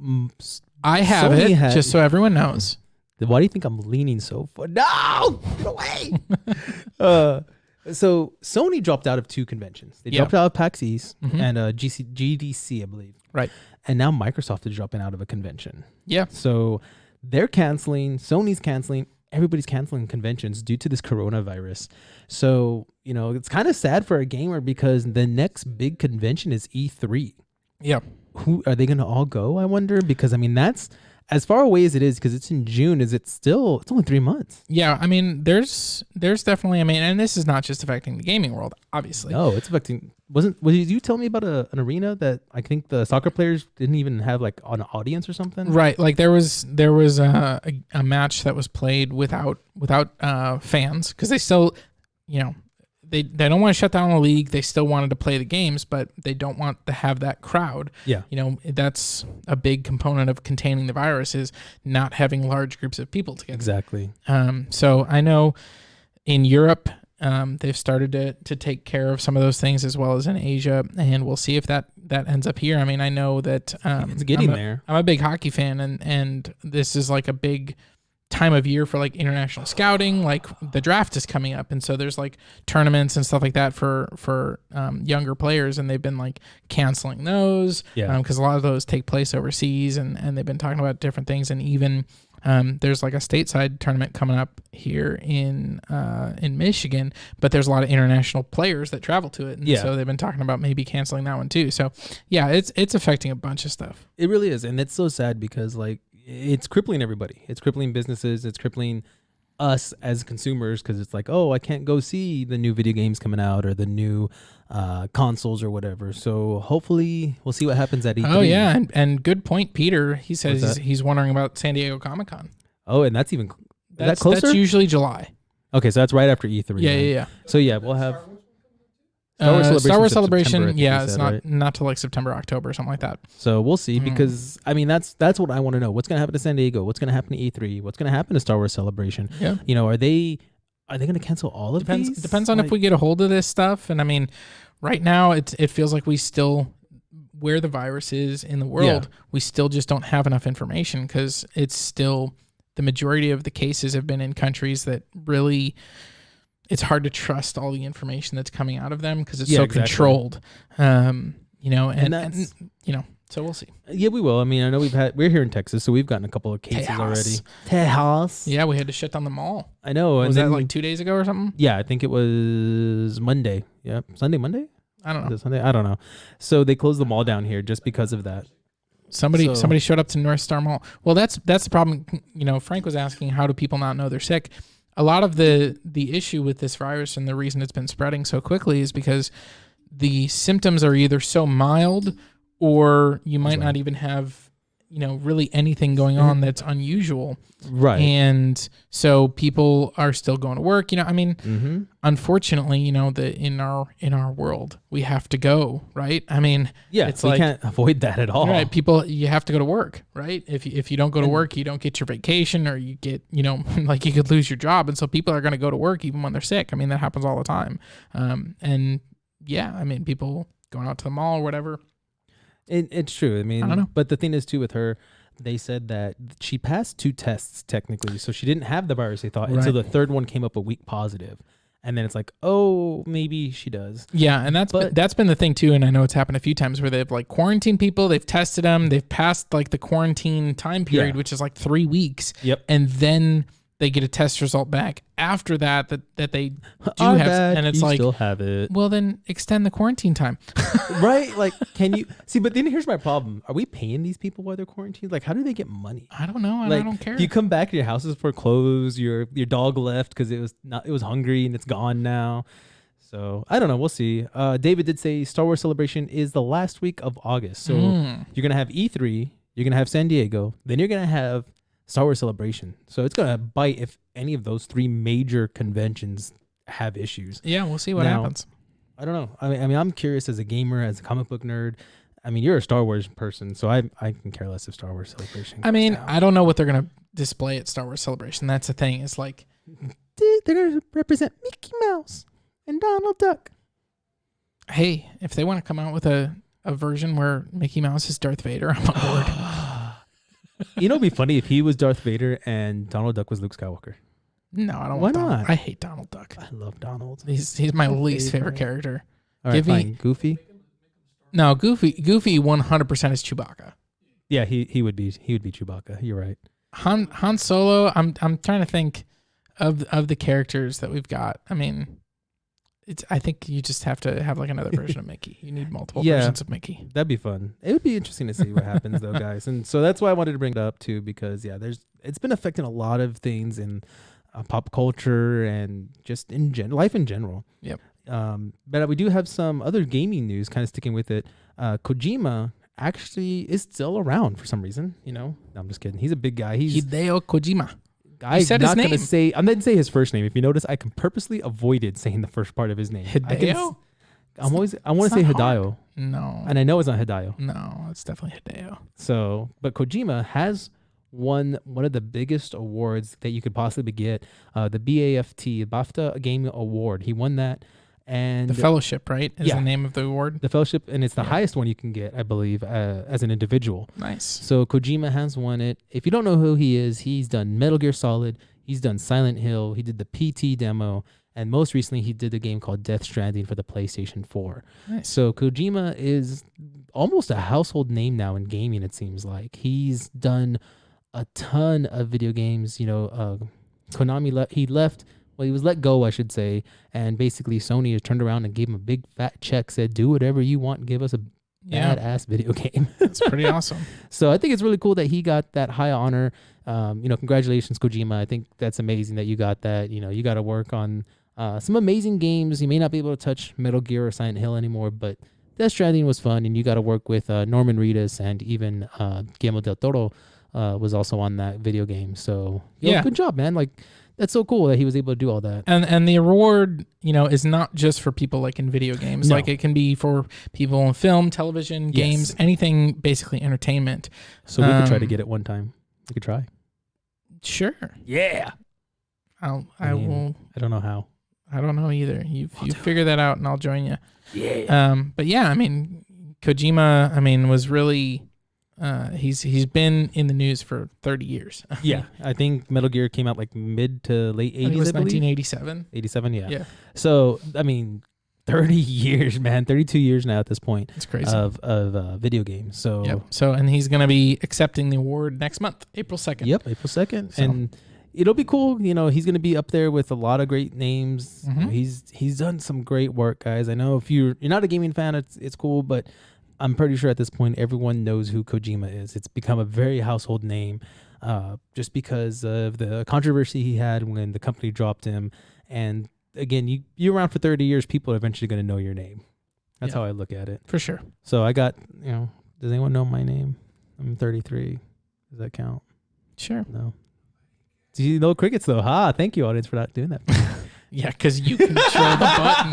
Speaker 2: I have Sony it, just so everyone knows.
Speaker 1: Why do you think I'm leaning so far? No! Get away! So, Sony dropped out of 2 conventions. They dropped out of PAX East and GDC, I believe.
Speaker 2: Right.
Speaker 1: And now Microsoft is dropping out of a convention.
Speaker 2: Yeah.
Speaker 1: So, they're canceling. Sony's canceling. Everybody's canceling conventions due to this coronavirus. So, it's kind of sad for a gamer because the next big convention is E3.
Speaker 2: Yeah.
Speaker 1: Who are they going to all go, I wonder? Because, I mean, that's as far away as it is, because it's in June. It's only 3 months.
Speaker 2: Yeah. I mean, there's definitely, and this is not just affecting the gaming world, obviously.
Speaker 1: No, it's affecting, did you tell me about an arena that I think the soccer players didn't even have like an audience or something?
Speaker 2: Right. Like there was a match that was played without fans, because they still, they don't want to shut down the league. They still wanted to play the games, but they don't want to have that crowd.
Speaker 1: Yeah.
Speaker 2: That's a big component of containing the virus, is not having large groups of people together.
Speaker 1: Exactly.
Speaker 2: So I know in Europe, they've started to take care of some of those things, as well as in Asia, and we'll see if that ends up here. I mean, I know that
Speaker 1: it's getting there.
Speaker 2: I'm a big hockey fan, and this is like a big time of year for like international scouting. Like the draft is coming up, and so there's like tournaments and stuff like that for younger players, and they've been like canceling those because a lot of those take place overseas, and they've been talking about different things, and even there's like a stateside tournament coming up here in Michigan, but there's a lot of international players that travel to it, and so they've been talking about maybe canceling that one too. So yeah, it's affecting a bunch of stuff.
Speaker 1: It really is, and it's so sad because like it's crippling everybody. It's crippling businesses. It's crippling us as consumers, because it's like, oh, I can't go see the new video games coming out or the new consoles or whatever. So hopefully we'll see what happens at E3.
Speaker 2: Oh yeah, and good point, Peter. He
Speaker 1: What's
Speaker 2: says
Speaker 1: that?
Speaker 2: he's wondering about San Diego Comic-Con.
Speaker 1: Oh, and that's even is that closer?
Speaker 2: That's usually July.
Speaker 1: Okay, so that's right after E3.
Speaker 2: Yeah,
Speaker 1: then.
Speaker 2: yeah.
Speaker 1: So yeah, we'll have
Speaker 2: Star Wars
Speaker 1: September, I
Speaker 2: Celebration.
Speaker 1: think
Speaker 2: Yeah,
Speaker 1: you
Speaker 2: it's
Speaker 1: said,
Speaker 2: not
Speaker 1: right?
Speaker 2: not till like September, October, or something like that.
Speaker 1: So we'll see, because I mean that's what I want to know. What's going to happen to San Diego? What's going to happen to E3? What's going to happen to Star Wars Celebration?
Speaker 2: Yeah.
Speaker 1: You know, are they going to cancel all of these?
Speaker 2: Depends on if we get a hold of this stuff. And I mean, right now it feels like we still, where the virus is in the world, we still just don't have enough information, because it's still, the majority of the cases have been in countries that really, it's hard to trust all the information that's coming out of them, because it's so
Speaker 1: exactly.
Speaker 2: controlled. You know, and
Speaker 1: that's,
Speaker 2: you know, so we'll see.
Speaker 1: Yeah, we will. I mean, I know we're here in Texas, so we've gotten a couple of cases already. Tejas.
Speaker 2: Yeah, we had to shut down the mall.
Speaker 1: I know.
Speaker 2: Was
Speaker 1: and
Speaker 2: that
Speaker 1: then,
Speaker 2: like 2 days ago or something?
Speaker 1: Yeah, I think it was Monday. Yeah, Monday.
Speaker 2: I don't
Speaker 1: Was
Speaker 2: know.
Speaker 1: it Sunday? I don't know. So they closed the mall down here just because of that.
Speaker 2: Somebody showed up to North Star Mall. Well, that's the problem. You know, Frank was asking, how do people not know they're sick? A lot of the issue with this virus, and the reason it's been spreading so quickly, is because the symptoms are either so mild, or you might not even have, you know, really anything going on that's unusual.
Speaker 1: Right.
Speaker 2: And so people are still going to work. You know, I mean, unfortunately, you know, in our world, we have to go, right? I mean,
Speaker 1: Yeah,
Speaker 2: it's
Speaker 1: we
Speaker 2: like,
Speaker 1: can't avoid that at all.
Speaker 2: right, people, you have to go to work, right? If you don't go to work, you don't get your vacation, or you get, you know, like you could lose your job. And so people are going to go to work even when they're sick. I mean, that happens all the time. And yeah, I mean, people going out to the mall or whatever.
Speaker 1: It's true. I mean,
Speaker 2: I don't know.
Speaker 1: But the thing is, too, with her, they said that she passed 2 tests technically, so she didn't have the virus, they thought, until the third one came up a week positive. And then it's like, oh, maybe she does.
Speaker 2: Yeah, and that's been the thing too, and I know it's happened a few times where they've like quarantined people, they've tested them, they've passed like the quarantine time period, which is like 3 weeks.
Speaker 1: Yep.
Speaker 2: And then they get a test result back after that they do
Speaker 1: Our
Speaker 2: have,
Speaker 1: bad,
Speaker 2: and it's
Speaker 1: you
Speaker 2: like,
Speaker 1: still have it.
Speaker 2: well, then extend the quarantine time.
Speaker 1: Right? Like, can you see? But then here's my problem: are we paying these people while they're quarantined? Like, how do they get money?
Speaker 2: I don't know, and
Speaker 1: Like,
Speaker 2: I don't care.
Speaker 1: you come back, your house is foreclosed. Your dog left because it was hungry and it's gone now. So I don't know. We'll see. David did say Star Wars Celebration is the last week of August. So you're gonna have E3, you're gonna have San Diego, then you're gonna have Star Wars Celebration. So it's gonna bite if any of those 3 major conventions have issues.
Speaker 2: Yeah, we'll see what happens.
Speaker 1: I don't know. I mean, I'm curious as a gamer, as a comic book nerd. I mean, you're a Star Wars person, so I can care less if Star Wars Celebration.
Speaker 2: I mean,
Speaker 1: goes down.
Speaker 2: I don't know what they're gonna display at Star Wars Celebration. That's the thing. It's like,
Speaker 1: They're gonna represent Mickey Mouse and Donald Duck.
Speaker 2: hey, if they want to come out with a version where Mickey Mouse is Darth Vader, I'm on board.
Speaker 1: You know, it'd be funny if he was Darth Vader and Donald Duck was Luke Skywalker.
Speaker 2: No, I don't
Speaker 1: Why
Speaker 2: want Donald.
Speaker 1: not?
Speaker 2: I hate Donald Duck.
Speaker 1: I love Donald.
Speaker 2: He's my least favorite character.
Speaker 1: All right,
Speaker 2: Give me-
Speaker 1: fine. Goofy.
Speaker 2: No, Goofy 100% is Chewbacca.
Speaker 1: Yeah, he would be Chewbacca. You're right.
Speaker 2: Han Solo, I'm trying to think of the characters that we've got. I mean, I think you just have to have like another version of Mickey. You need multiple versions of Mickey.
Speaker 1: That'd be fun. It would be interesting to see what happens though, guys. And so that's why I wanted to bring it up too, because it's been affecting a lot of things in pop culture and just in life in general.
Speaker 2: Yep.
Speaker 1: But we do have some other gaming news, kind of sticking with it. Kojima actually is still around for some reason. You know, no, I'm just kidding. He's a big guy. He's
Speaker 2: Hideo Kojima.
Speaker 1: I'm
Speaker 2: said
Speaker 1: not
Speaker 2: his
Speaker 1: gonna
Speaker 2: name.
Speaker 1: say. I'm not gonna say his first name. If you notice, I can purposely avoided saying the first part of his name.
Speaker 2: Hideo?
Speaker 1: I want to say
Speaker 2: not
Speaker 1: Hideo,
Speaker 2: No.
Speaker 1: and I know it's not Hideo.
Speaker 2: No, it's definitely Hideo.
Speaker 1: So, but Kojima has won one of the biggest awards that you could possibly get, the BAFTA Game Award. He won that, and
Speaker 2: The Fellowship, right? Is
Speaker 1: Yeah.
Speaker 2: the name of the award.
Speaker 1: the fellowship, and it's the highest one you can get, I believe, as an individual.
Speaker 2: Nice.
Speaker 1: So Kojima has won it. If you don't know who he is, he's done Metal Gear Solid, he's done Silent Hill, he did the PT demo, and most recently he did a game called Death Stranding for the PlayStation 4.
Speaker 2: Nice.
Speaker 1: So Kojima is almost a household name now in gaming, it seems like. He's done a ton of video games. You know, Konami, he was let go, I should say, and basically Sony has turned around and gave him a big fat check, said, do whatever you want, give us badass video game.
Speaker 2: It's pretty awesome.
Speaker 1: So I think it's really cool that he got that high honor. Congratulations, Kojima. I think that's amazing that you got that. You got to work on some amazing games. You may not be able to touch Metal Gear or Silent Hill anymore, but Death Stranding was fun, and you got to work with Norman Reedus, and even Guillermo del Toro was also on that video game. So good job, man. Like, that's so cool that he was able to do all that.
Speaker 2: And the award, is not just for people like in video games.
Speaker 1: No.
Speaker 2: Like, it can be for people in film, television, games, anything, basically entertainment.
Speaker 1: So we could try to get it one time. We could try.
Speaker 2: Sure.
Speaker 1: Yeah.
Speaker 2: I will.
Speaker 1: I don't know how.
Speaker 2: I don't know either. You figure that out, and I'll join you.
Speaker 1: Yeah.
Speaker 2: But yeah, Kojima, was really. He's been in the news for 30 years.
Speaker 1: Yeah, I think Metal Gear came out like mid to late 80s.
Speaker 2: It was 1987.
Speaker 1: 87, yeah.
Speaker 2: Yeah.
Speaker 1: So 30 years, man, 32 years now at this point.
Speaker 2: It's crazy.
Speaker 1: Of video games. So
Speaker 2: yep. So and he's gonna be accepting the award next month, April 2nd.
Speaker 1: Yep, April 2nd,
Speaker 2: So.
Speaker 1: and it'll be cool. He's gonna be up there with a lot of great names.
Speaker 2: Mm-hmm.
Speaker 1: He's done some great work, guys. I know if you're not a gaming fan, it's cool, but I'm pretty sure at this point everyone knows who Kojima is. It's become a very household name, just because of the controversy he had when the company dropped him. And again, you're around for 30 years, people are eventually going to know your name. That's how I look at it.
Speaker 2: For sure.
Speaker 1: So I got, does anyone know my name? I'm 33. Does that count?
Speaker 2: Sure.
Speaker 1: No. Do you know crickets though? Thank you, audience, for not doing that.
Speaker 2: Yeah, because you control the button.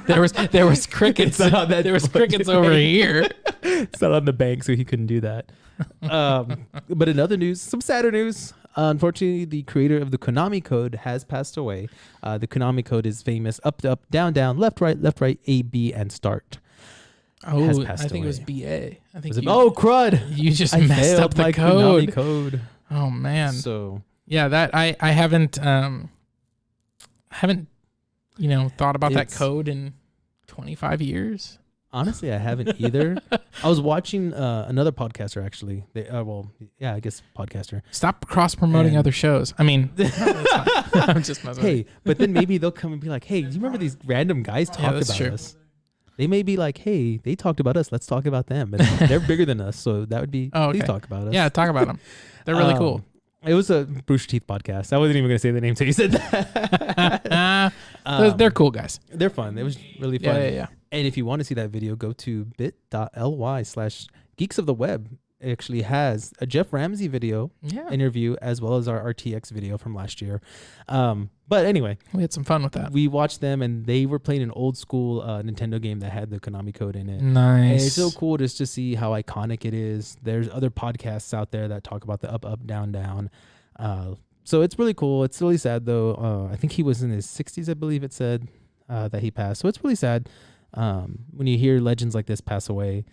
Speaker 2: there was crickets. There was crickets over here.
Speaker 1: It's not on the bank, so he couldn't do that. But in other news, some sadder news. Unfortunately, the creator of the Konami Code has passed away. The Konami Code is famous: up, down, left, right, A, B, and start.
Speaker 2: Oh, I think it was BA. I think
Speaker 1: crud!
Speaker 2: You just
Speaker 1: I
Speaker 2: messed
Speaker 1: failed
Speaker 2: up the
Speaker 1: my
Speaker 2: code.
Speaker 1: Konami Code.
Speaker 2: Oh man.
Speaker 1: So
Speaker 2: yeah, that I haven't thought about that code in 25 years.
Speaker 1: Honestly, I haven't either. I was watching another podcaster, actually. I guess podcaster.
Speaker 2: Stop cross-promoting other shows. I'm just messing with you.
Speaker 1: But then maybe they'll come and be like, hey, do you remember these random guys talk about
Speaker 2: true.
Speaker 1: us? They may be like, hey, they talked about us. Let's talk about them. And they're bigger than us, so that would be, please talk about us.
Speaker 2: Yeah, talk about them. They're really cool.
Speaker 1: It was a Bruce Teeth podcast. I wasn't even going to say the name until you said that.
Speaker 2: They're cool guys.
Speaker 1: They're fun. It was really fun.
Speaker 2: Yeah.
Speaker 1: And if you want to see that video, go to bit.ly/geeks of the web. It actually has a Jeff Ramsey video interview as well as our RTX video from last year. But anyway,
Speaker 2: we had some fun with that.
Speaker 1: We watched them, and they were playing an old school Nintendo game that had the Konami Code in it.
Speaker 2: Nice.
Speaker 1: And it's so cool just to see how iconic it is. There's other podcasts out there that talk about the up, down. So it's really cool. It's really sad, though. I think he was in his 60s, I believe it said, that he passed. So it's really sad when you hear legends like this pass away.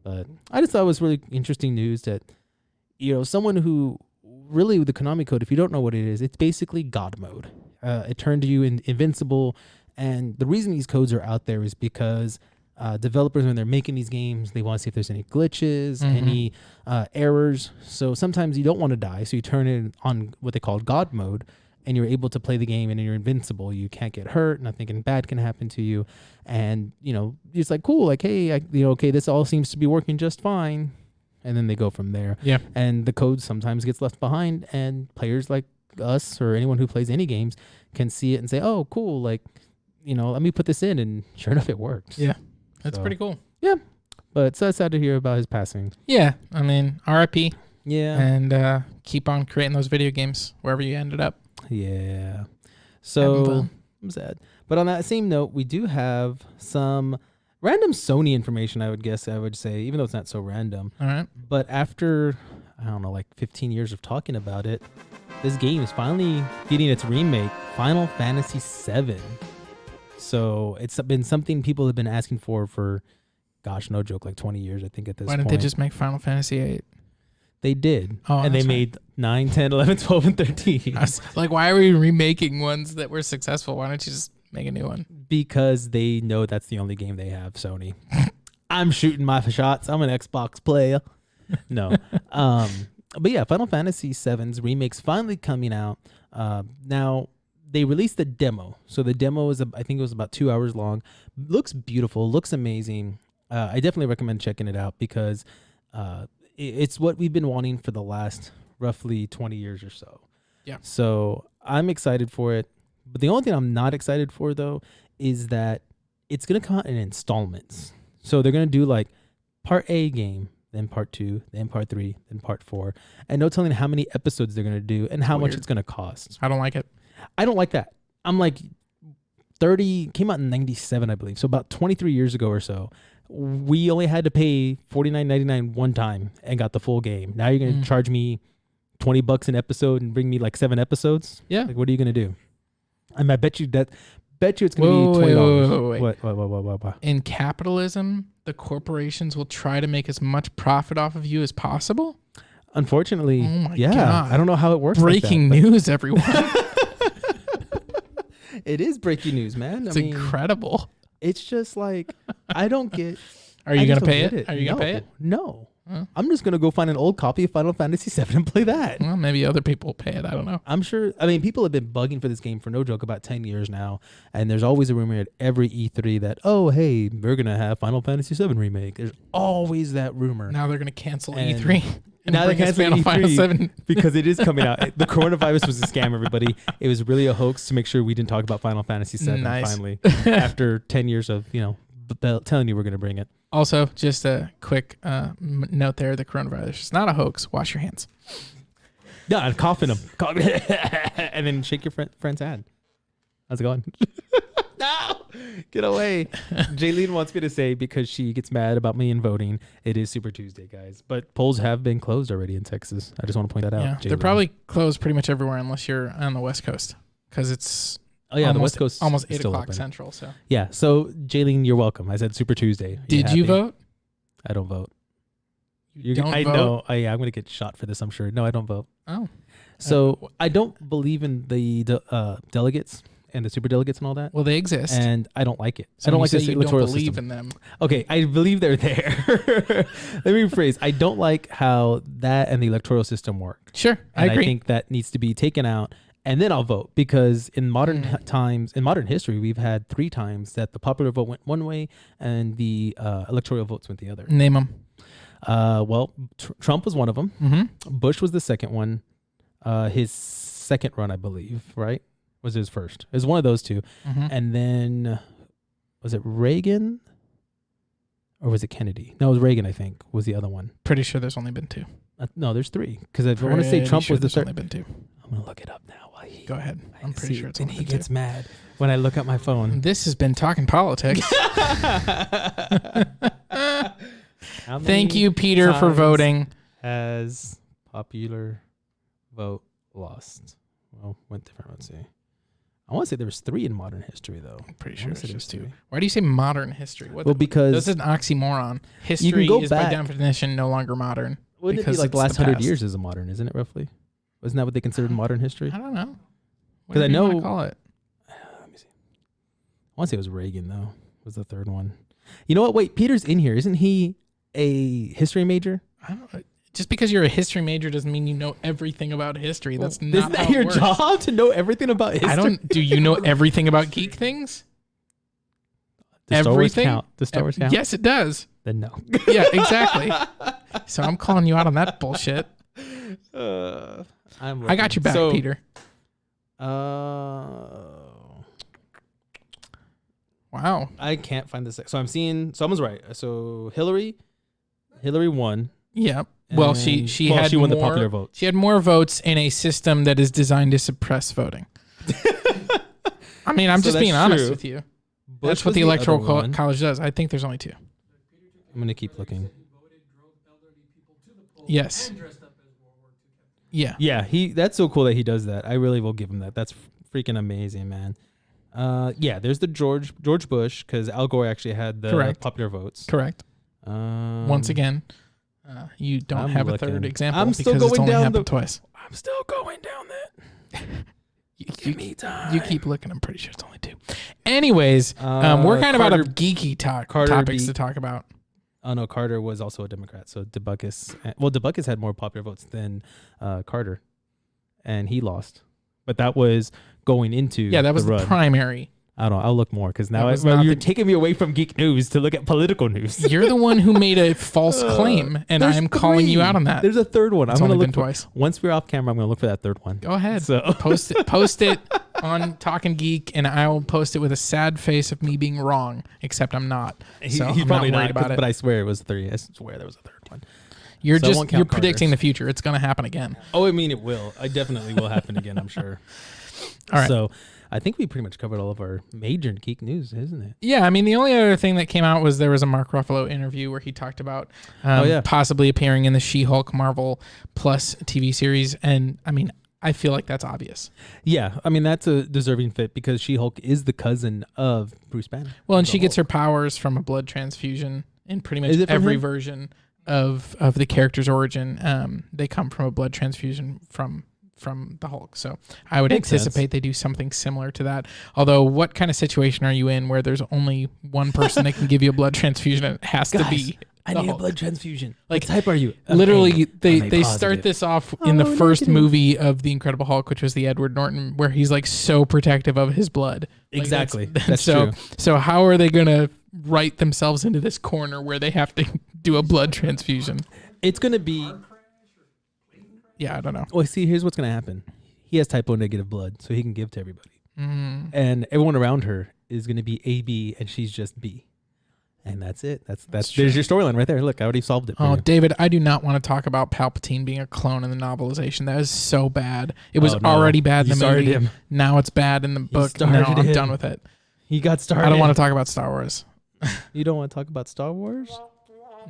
Speaker 1: But I just thought it was really interesting news that, someone who really, with the Konami Code, if you don't know what it is, it's basically God mode. It turned you invincible. And the reason these codes are out there is because developers, when they're making these games, they want to see if there's any glitches, any errors. So sometimes you don't want to die. So you turn it on what they call God mode, and you're able to play the game and you're invincible. You can't get hurt. Nothing bad can happen to you. And, it's like, cool. Like, hey, this all seems to be working just fine. And then they go from there.
Speaker 2: Yeah.
Speaker 1: And the code sometimes gets left behind, and players like us or anyone who plays any games can see it and say, oh, cool. Like, let me put this in. And sure enough, it works.
Speaker 2: Yeah. That's pretty cool.
Speaker 1: Yeah. But it's sad to hear about his passing.
Speaker 2: Yeah. RIP.
Speaker 1: Yeah.
Speaker 2: And keep on creating those video games wherever you ended up.
Speaker 1: Yeah. So I'm sad. But on that same note, we do have some random Sony information, I would say, even though it's not so random.
Speaker 2: All right.
Speaker 1: But after, 15 years of talking about it, this game is finally getting its remake, Final Fantasy VII. So it's been something people have been asking for, gosh, no joke, like 20 years, I think, at this point.
Speaker 2: Why didn't they just make Final Fantasy VIII?
Speaker 1: They did.
Speaker 2: Oh,
Speaker 1: and they made 9, 10, 11, 12, and 13.
Speaker 2: Like, why are we remaking ones that were successful? Why don't you just make a new one? Because
Speaker 1: they know that's the only game they have, Sony. I'm shooting my shots. I'm an Xbox player. No. But yeah, Final Fantasy VII's remake's finally coming out. Now, they released the demo. So the demo is, I think it was about 2 hours long. Looks beautiful. Looks amazing. I definitely recommend checking it out because it's what we've been wanting for the last roughly 20 years or so.
Speaker 2: Yeah.
Speaker 1: So I'm excited for it. But the only thing I'm not excited for, though, is that it's going to come out in installments. So they're going to do like part A game, then part 2, then part 3, then part 4. And no telling how many episodes they're going to do and how much it's going to cost.
Speaker 2: I don't like it.
Speaker 1: I don't like that. I'm like 30, came out in 97, I believe. So about 23 years ago or so, we only had to pay $49.99 one time and got the full game. Now you're going to charge me $20 an episode and bring me like 7 episodes?
Speaker 2: Yeah.
Speaker 1: Like, what are you going to do? I mean, I bet you it's going to be $20.
Speaker 2: Wait.
Speaker 1: What?
Speaker 2: In capitalism, the corporations will try to make as much profit off of you as possible.
Speaker 1: Unfortunately,
Speaker 2: Oh my
Speaker 1: yeah.
Speaker 2: God.
Speaker 1: I don't know how it works.
Speaker 2: Breaking
Speaker 1: like that,
Speaker 2: news, everyone.
Speaker 1: It is breaking news, man.
Speaker 2: It's incredible.
Speaker 1: It's just like, I don't get.
Speaker 2: Are you
Speaker 1: I
Speaker 2: going
Speaker 1: just
Speaker 2: to pay
Speaker 1: don't
Speaker 2: it?
Speaker 1: get
Speaker 2: Are you going to pay it?
Speaker 1: No.
Speaker 2: Huh?
Speaker 1: I'm just going to go find an old copy of Final Fantasy VII and play that.
Speaker 2: Well, maybe other people will pay it. I don't know.
Speaker 1: I'm sure. I mean, people have been bugging for this game for no joke about 10 years now. And there's always a rumor at every E3 that, oh, hey, we're going to have Final Fantasy VII remake. There's always that rumor.
Speaker 2: Now they're going to cancel
Speaker 1: And
Speaker 2: E3. And
Speaker 1: now they're
Speaker 2: bring us
Speaker 1: canceling
Speaker 2: Final
Speaker 1: E3
Speaker 2: 7.
Speaker 1: because it is coming out. The coronavirus was a scam, everybody. It was really a hoax to make sure we didn't talk about Final Fantasy VII finally. After 10 years of, telling you we're going to bring it.
Speaker 2: Also, just a quick note there, the coronavirus is not a hoax. Wash your hands.
Speaker 1: Yeah, and cough in them. And then shake your friend's hand. How's it going? No! Get away. Jaylene wants me to say, because she gets mad about me and voting, it is Super Tuesday, guys. But polls have been closed already in Texas. I just want to point that out.
Speaker 2: Yeah, they're probably closed pretty much everywhere unless you're on the West Coast because it's
Speaker 1: the West Coast
Speaker 2: almost
Speaker 1: is
Speaker 2: 8
Speaker 1: still
Speaker 2: o'clock
Speaker 1: open.
Speaker 2: Central. So
Speaker 1: yeah. So Jaylene, you're welcome. I said Super Tuesday.
Speaker 2: Did you vote?
Speaker 1: I don't vote.
Speaker 2: You don't
Speaker 1: I
Speaker 2: vote?
Speaker 1: know. I'm going to get shot for this, I'm sure. No, I don't vote.
Speaker 2: Oh.
Speaker 1: So I don't believe in the delegates and the super delegates and all that.
Speaker 2: Well, they exist.
Speaker 1: And I don't like it.
Speaker 2: So
Speaker 1: I don't
Speaker 2: you
Speaker 1: like
Speaker 2: say
Speaker 1: this
Speaker 2: you
Speaker 1: electoral
Speaker 2: don't believe
Speaker 1: system.
Speaker 2: in them.
Speaker 1: Okay, I believe they're there. Let me rephrase. I don't like how that and the electoral system work.
Speaker 2: Sure, I
Speaker 1: And
Speaker 2: agree.
Speaker 1: I think that needs to be taken out, and then I'll vote, because in modern times, in modern history, we've had 3 times that the popular vote went one way and the electoral votes went the other.
Speaker 2: Name them.
Speaker 1: Well, Trump was one of them.
Speaker 2: Mm-hmm.
Speaker 1: Bush was the second one. His second run, I believe, right? Was his first. It was one of those 2.
Speaker 2: Mm-hmm.
Speaker 1: And then, was it Reagan? Or was it Kennedy? No, it was Reagan, I think, was the other one.
Speaker 2: Pretty sure there's only been 2.
Speaker 1: No, there's 3. Because I want to say Trump was the
Speaker 2: there's
Speaker 1: third.
Speaker 2: only been 2.
Speaker 1: I'm going to look it up now. While he,
Speaker 2: Go ahead. I'm pretty sure it's only
Speaker 1: And he
Speaker 2: been 2.
Speaker 1: gets mad when I look at my phone.
Speaker 2: This has been Talking Politics. Thank you, Peter, for voting.
Speaker 1: Has popular vote lost? Well, went different. Let's see. I want to say there was 3 in modern history, though.
Speaker 2: I'm pretty
Speaker 1: I
Speaker 2: sure
Speaker 1: wanna
Speaker 2: it's
Speaker 1: say there
Speaker 2: just
Speaker 1: was
Speaker 2: 2.
Speaker 1: 3.
Speaker 2: Why do you say modern history?
Speaker 1: Well, because
Speaker 2: this is an oxymoron. History
Speaker 1: go
Speaker 2: is
Speaker 1: back.
Speaker 2: by definition no longer modern.
Speaker 1: wouldn't it be
Speaker 2: because
Speaker 1: like
Speaker 2: it's
Speaker 1: the last
Speaker 2: the
Speaker 1: 100
Speaker 2: past.
Speaker 1: years is a modern, isn't it, roughly? Wasn't that what they considered modern history?
Speaker 2: I don't know.
Speaker 1: 'Cause I
Speaker 2: Whatever you wanna
Speaker 1: know-
Speaker 2: call it.
Speaker 1: Let me see. I want to say it was Reagan, though, was the third one. You know what? Wait, Peter's in here. Isn't he a history major?
Speaker 2: I don't. Just because you're a history major doesn't mean you know everything about history. That's
Speaker 1: Well,
Speaker 2: not
Speaker 1: isn't that
Speaker 2: how it
Speaker 1: your
Speaker 2: works.
Speaker 1: job to know everything about history?
Speaker 2: I don't. Do you know everything about geek things?
Speaker 1: Does Star Wars
Speaker 2: everything?
Speaker 1: count? Does Star Wars count?
Speaker 2: Yes, it does.
Speaker 1: Then no.
Speaker 2: Yeah, exactly. So I'm calling you out on that bullshit. I got your back, Peter. Wow.
Speaker 1: I can't find this. So I'm seeing someone's right. So Hillary won.
Speaker 2: Yeah. Well,
Speaker 1: And-
Speaker 2: she
Speaker 1: well,
Speaker 2: had
Speaker 1: she won
Speaker 2: more,
Speaker 1: the popular vote.
Speaker 2: She had more votes in a system that is designed to suppress voting. I mean, I'm
Speaker 1: So
Speaker 2: just being
Speaker 1: that's
Speaker 2: honest
Speaker 1: true.
Speaker 2: with you.
Speaker 1: Bush
Speaker 2: That's what
Speaker 1: was
Speaker 2: the Electoral
Speaker 1: other one.
Speaker 2: College does. I think there's only 2.
Speaker 1: I'm gonna keep looking.
Speaker 2: Yes. Yeah.
Speaker 1: Yeah, that's so cool that he does that. I really will give him that. That's freaking amazing, man. Yeah, there's the George Bush, because Al Gore actually had the
Speaker 2: Correct.
Speaker 1: popular votes.
Speaker 2: Correct. Once again, you don't
Speaker 1: I'm
Speaker 2: have a
Speaker 1: looking.
Speaker 2: third example
Speaker 1: I'm still
Speaker 2: because it's
Speaker 1: going
Speaker 2: only
Speaker 1: down
Speaker 2: happened
Speaker 1: the-
Speaker 2: twice.
Speaker 1: I'm still going down that. Give me time.
Speaker 2: You keep looking. I'm pretty sure it's only 2. Anyways, we're kind of out of geeky
Speaker 1: Carter
Speaker 2: topics
Speaker 1: beat-
Speaker 2: to talk about.
Speaker 1: Oh no, Carter was also a Democrat. So DeBuckus had more popular votes than Carter, and he lost. But that was going into
Speaker 2: Yeah, that was
Speaker 1: the
Speaker 2: the
Speaker 1: run.
Speaker 2: primary.
Speaker 1: I don't know. I'll look more because now
Speaker 2: was not
Speaker 1: you're
Speaker 2: the-
Speaker 1: taking me away from geek news to look at political news.
Speaker 2: You're the one who made a false claim, and
Speaker 1: There's
Speaker 2: I'm calling you
Speaker 1: three.
Speaker 2: out on that.
Speaker 1: There's a third one.
Speaker 2: It's
Speaker 1: I'm gonna
Speaker 2: only
Speaker 1: look
Speaker 2: been
Speaker 1: for,
Speaker 2: twice.
Speaker 1: Once we're off camera, I'm gonna look for that third one.
Speaker 2: Go ahead.
Speaker 1: So
Speaker 2: Post it on Talkin Geek, and I will post it with a sad face of me being wrong, except I'm not. So
Speaker 1: he's
Speaker 2: I'm
Speaker 1: probably
Speaker 2: not worried
Speaker 1: not,
Speaker 2: about it.
Speaker 1: but I swear it was 3. I swear there was a third one.
Speaker 2: You're
Speaker 1: So I won't count
Speaker 2: you're predicting
Speaker 1: Carter's.
Speaker 2: the future. It's going to happen again.
Speaker 1: Oh, I mean it will. I definitely will happen again. I'm sure.
Speaker 2: All right.
Speaker 1: So I think we pretty much covered all of our major geek news, isn't it?
Speaker 2: Yeah, I mean, the only other thing that came out was there was a Mark Ruffalo interview where he talked about possibly appearing in the She-Hulk Marvel Plus TV series. And, I mean, I feel like that's obvious.
Speaker 1: Yeah, I mean that's a deserving fit because She-Hulk is the cousin of Bruce Banner.
Speaker 2: Well, and she gets her powers from a blood transfusion in pretty much
Speaker 1: Is it from
Speaker 2: every
Speaker 1: him?
Speaker 2: version of the character's origin. They come from a blood transfusion from the Hulk. So I would
Speaker 1: Makes
Speaker 2: anticipate
Speaker 1: sense.
Speaker 2: they do something similar to that. Although, what kind of situation are you in where there's only one person that can give you a blood transfusion and it has to be
Speaker 1: I
Speaker 2: the
Speaker 1: need a
Speaker 2: Hulk?
Speaker 1: blood transfusion.
Speaker 2: Like,
Speaker 1: What type are you?
Speaker 2: Literally, they
Speaker 1: positive.
Speaker 2: start this off in the first
Speaker 1: negative.
Speaker 2: movie of The Incredible Hulk, which was the Edward Norton, where he's like so protective of his blood. Like,
Speaker 1: Exactly. That's
Speaker 2: so,
Speaker 1: true.
Speaker 2: So how are they going to write themselves into this corner where they have to do a blood transfusion?
Speaker 1: It's gonna be.
Speaker 2: Yeah, I don't know.
Speaker 1: Well, see, here's what's gonna happen. He has type O negative blood, so he can give to everybody,
Speaker 2: Mm.
Speaker 1: and everyone around her is gonna be AB, and she's just B, and that's it. That's
Speaker 2: true.
Speaker 1: there's your storyline right there. Look, I already solved it. For
Speaker 2: Oh,
Speaker 1: you.
Speaker 2: David, I do not want to talk about Palpatine being a clone in the novelization. That is so bad. It was
Speaker 1: Oh, no.
Speaker 2: already bad in
Speaker 1: You
Speaker 2: the
Speaker 1: started
Speaker 2: movie.
Speaker 1: him.
Speaker 2: Now it's bad in the book. No,
Speaker 1: started
Speaker 2: I'm
Speaker 1: him.
Speaker 2: done with it.
Speaker 1: He got started.
Speaker 2: I don't want to talk about Star Wars.
Speaker 1: You don't want to talk about Star Wars?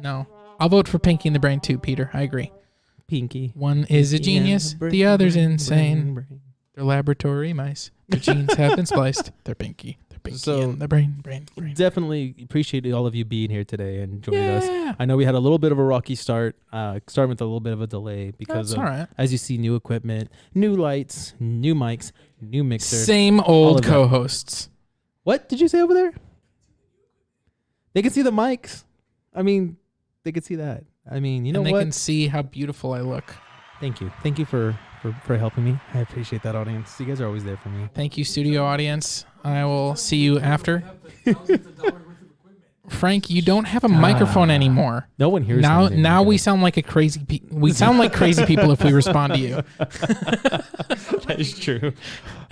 Speaker 2: No. I'll vote for Pinky in the Brain too, Peter. I agree.
Speaker 1: Pinky.
Speaker 2: One is a
Speaker 1: Pinky and
Speaker 2: genius,
Speaker 1: brain,
Speaker 2: the other's
Speaker 1: brain,
Speaker 2: insane.
Speaker 1: brain.
Speaker 2: They're laboratory mice. Their genes have been spliced. They're Pinky. They're Pinky
Speaker 1: So-
Speaker 2: in the brain.
Speaker 1: Definitely appreciate all of you being here today and joining
Speaker 2: Yeah.
Speaker 1: us. I know we had a little bit of a rocky start, starting with a little bit of a delay because
Speaker 2: That's
Speaker 1: of,
Speaker 2: all right.
Speaker 1: as you see, new equipment, new lights, new mics, new mixer.
Speaker 2: Same
Speaker 1: all
Speaker 2: old
Speaker 1: of that.
Speaker 2: co-hosts.
Speaker 1: What did you say over there? They can see the mics. I mean, they can see that. I mean, you know
Speaker 2: and they
Speaker 1: what?
Speaker 2: can see how beautiful I look.
Speaker 1: Thank you. Thank you for helping me. I appreciate that, audience. You guys are always there for me.
Speaker 2: Thank you, studio audience. I will see you after. Frank, you don't have a microphone anymore.
Speaker 1: No one hears
Speaker 2: Now,
Speaker 1: anything,
Speaker 2: now
Speaker 1: I
Speaker 2: we
Speaker 1: guess.
Speaker 2: sound like we sound like crazy people if we respond to you.
Speaker 1: That is true.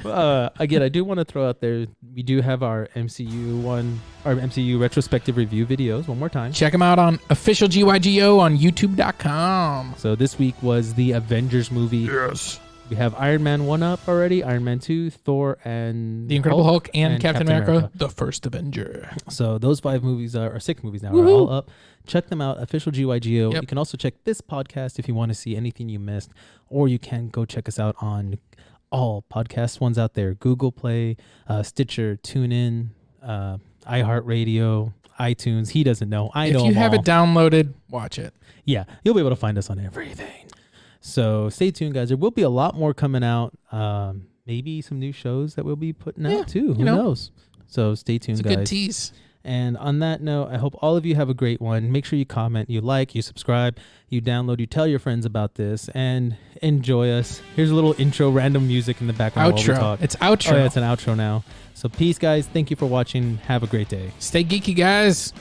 Speaker 1: Again, I do want to throw out there, we do have our MCU retrospective review videos one more time.
Speaker 2: Check them out on official GYGO on YouTube.com.
Speaker 1: So this week was the Avengers movie.
Speaker 2: Yes.
Speaker 1: We have Iron Man 1 up already, Iron Man 2, Thor, and
Speaker 2: The Incredible Hulk and Captain America, the First Avenger.
Speaker 1: So those 5 movies or 6 movies now are
Speaker 2: Woohoo.
Speaker 1: all up. Check them out, official GYGO.
Speaker 2: Yep.
Speaker 1: You can also check this podcast if you want to see anything you missed, or you can go check us out on all podcast ones out there: Google Play, Stitcher, TuneIn, iHeartRadio, iTunes. He doesn't know. I know.
Speaker 2: If you
Speaker 1: them
Speaker 2: have
Speaker 1: all.
Speaker 2: it downloaded, watch it.
Speaker 1: Yeah, you'll be able to find us on everything. So stay tuned, guys. There will be a lot more coming out. Maybe some new shows that we'll be putting
Speaker 2: Yeah,
Speaker 1: out too. Who
Speaker 2: you know.
Speaker 1: knows? So stay tuned,
Speaker 2: It's a
Speaker 1: guys.
Speaker 2: good tease.
Speaker 1: And on that note, I hope all of you have a great one. Make sure you comment, you like, you subscribe, you download, you tell your friends about this, and enjoy us. Here's a little intro, random music in the background while we
Speaker 2: Outro.
Speaker 1: talk.
Speaker 2: It's outro.
Speaker 1: Oh, yeah, it's an outro now. So peace, guys. Thank you for watching. Have a great day.
Speaker 2: Stay geeky, guys.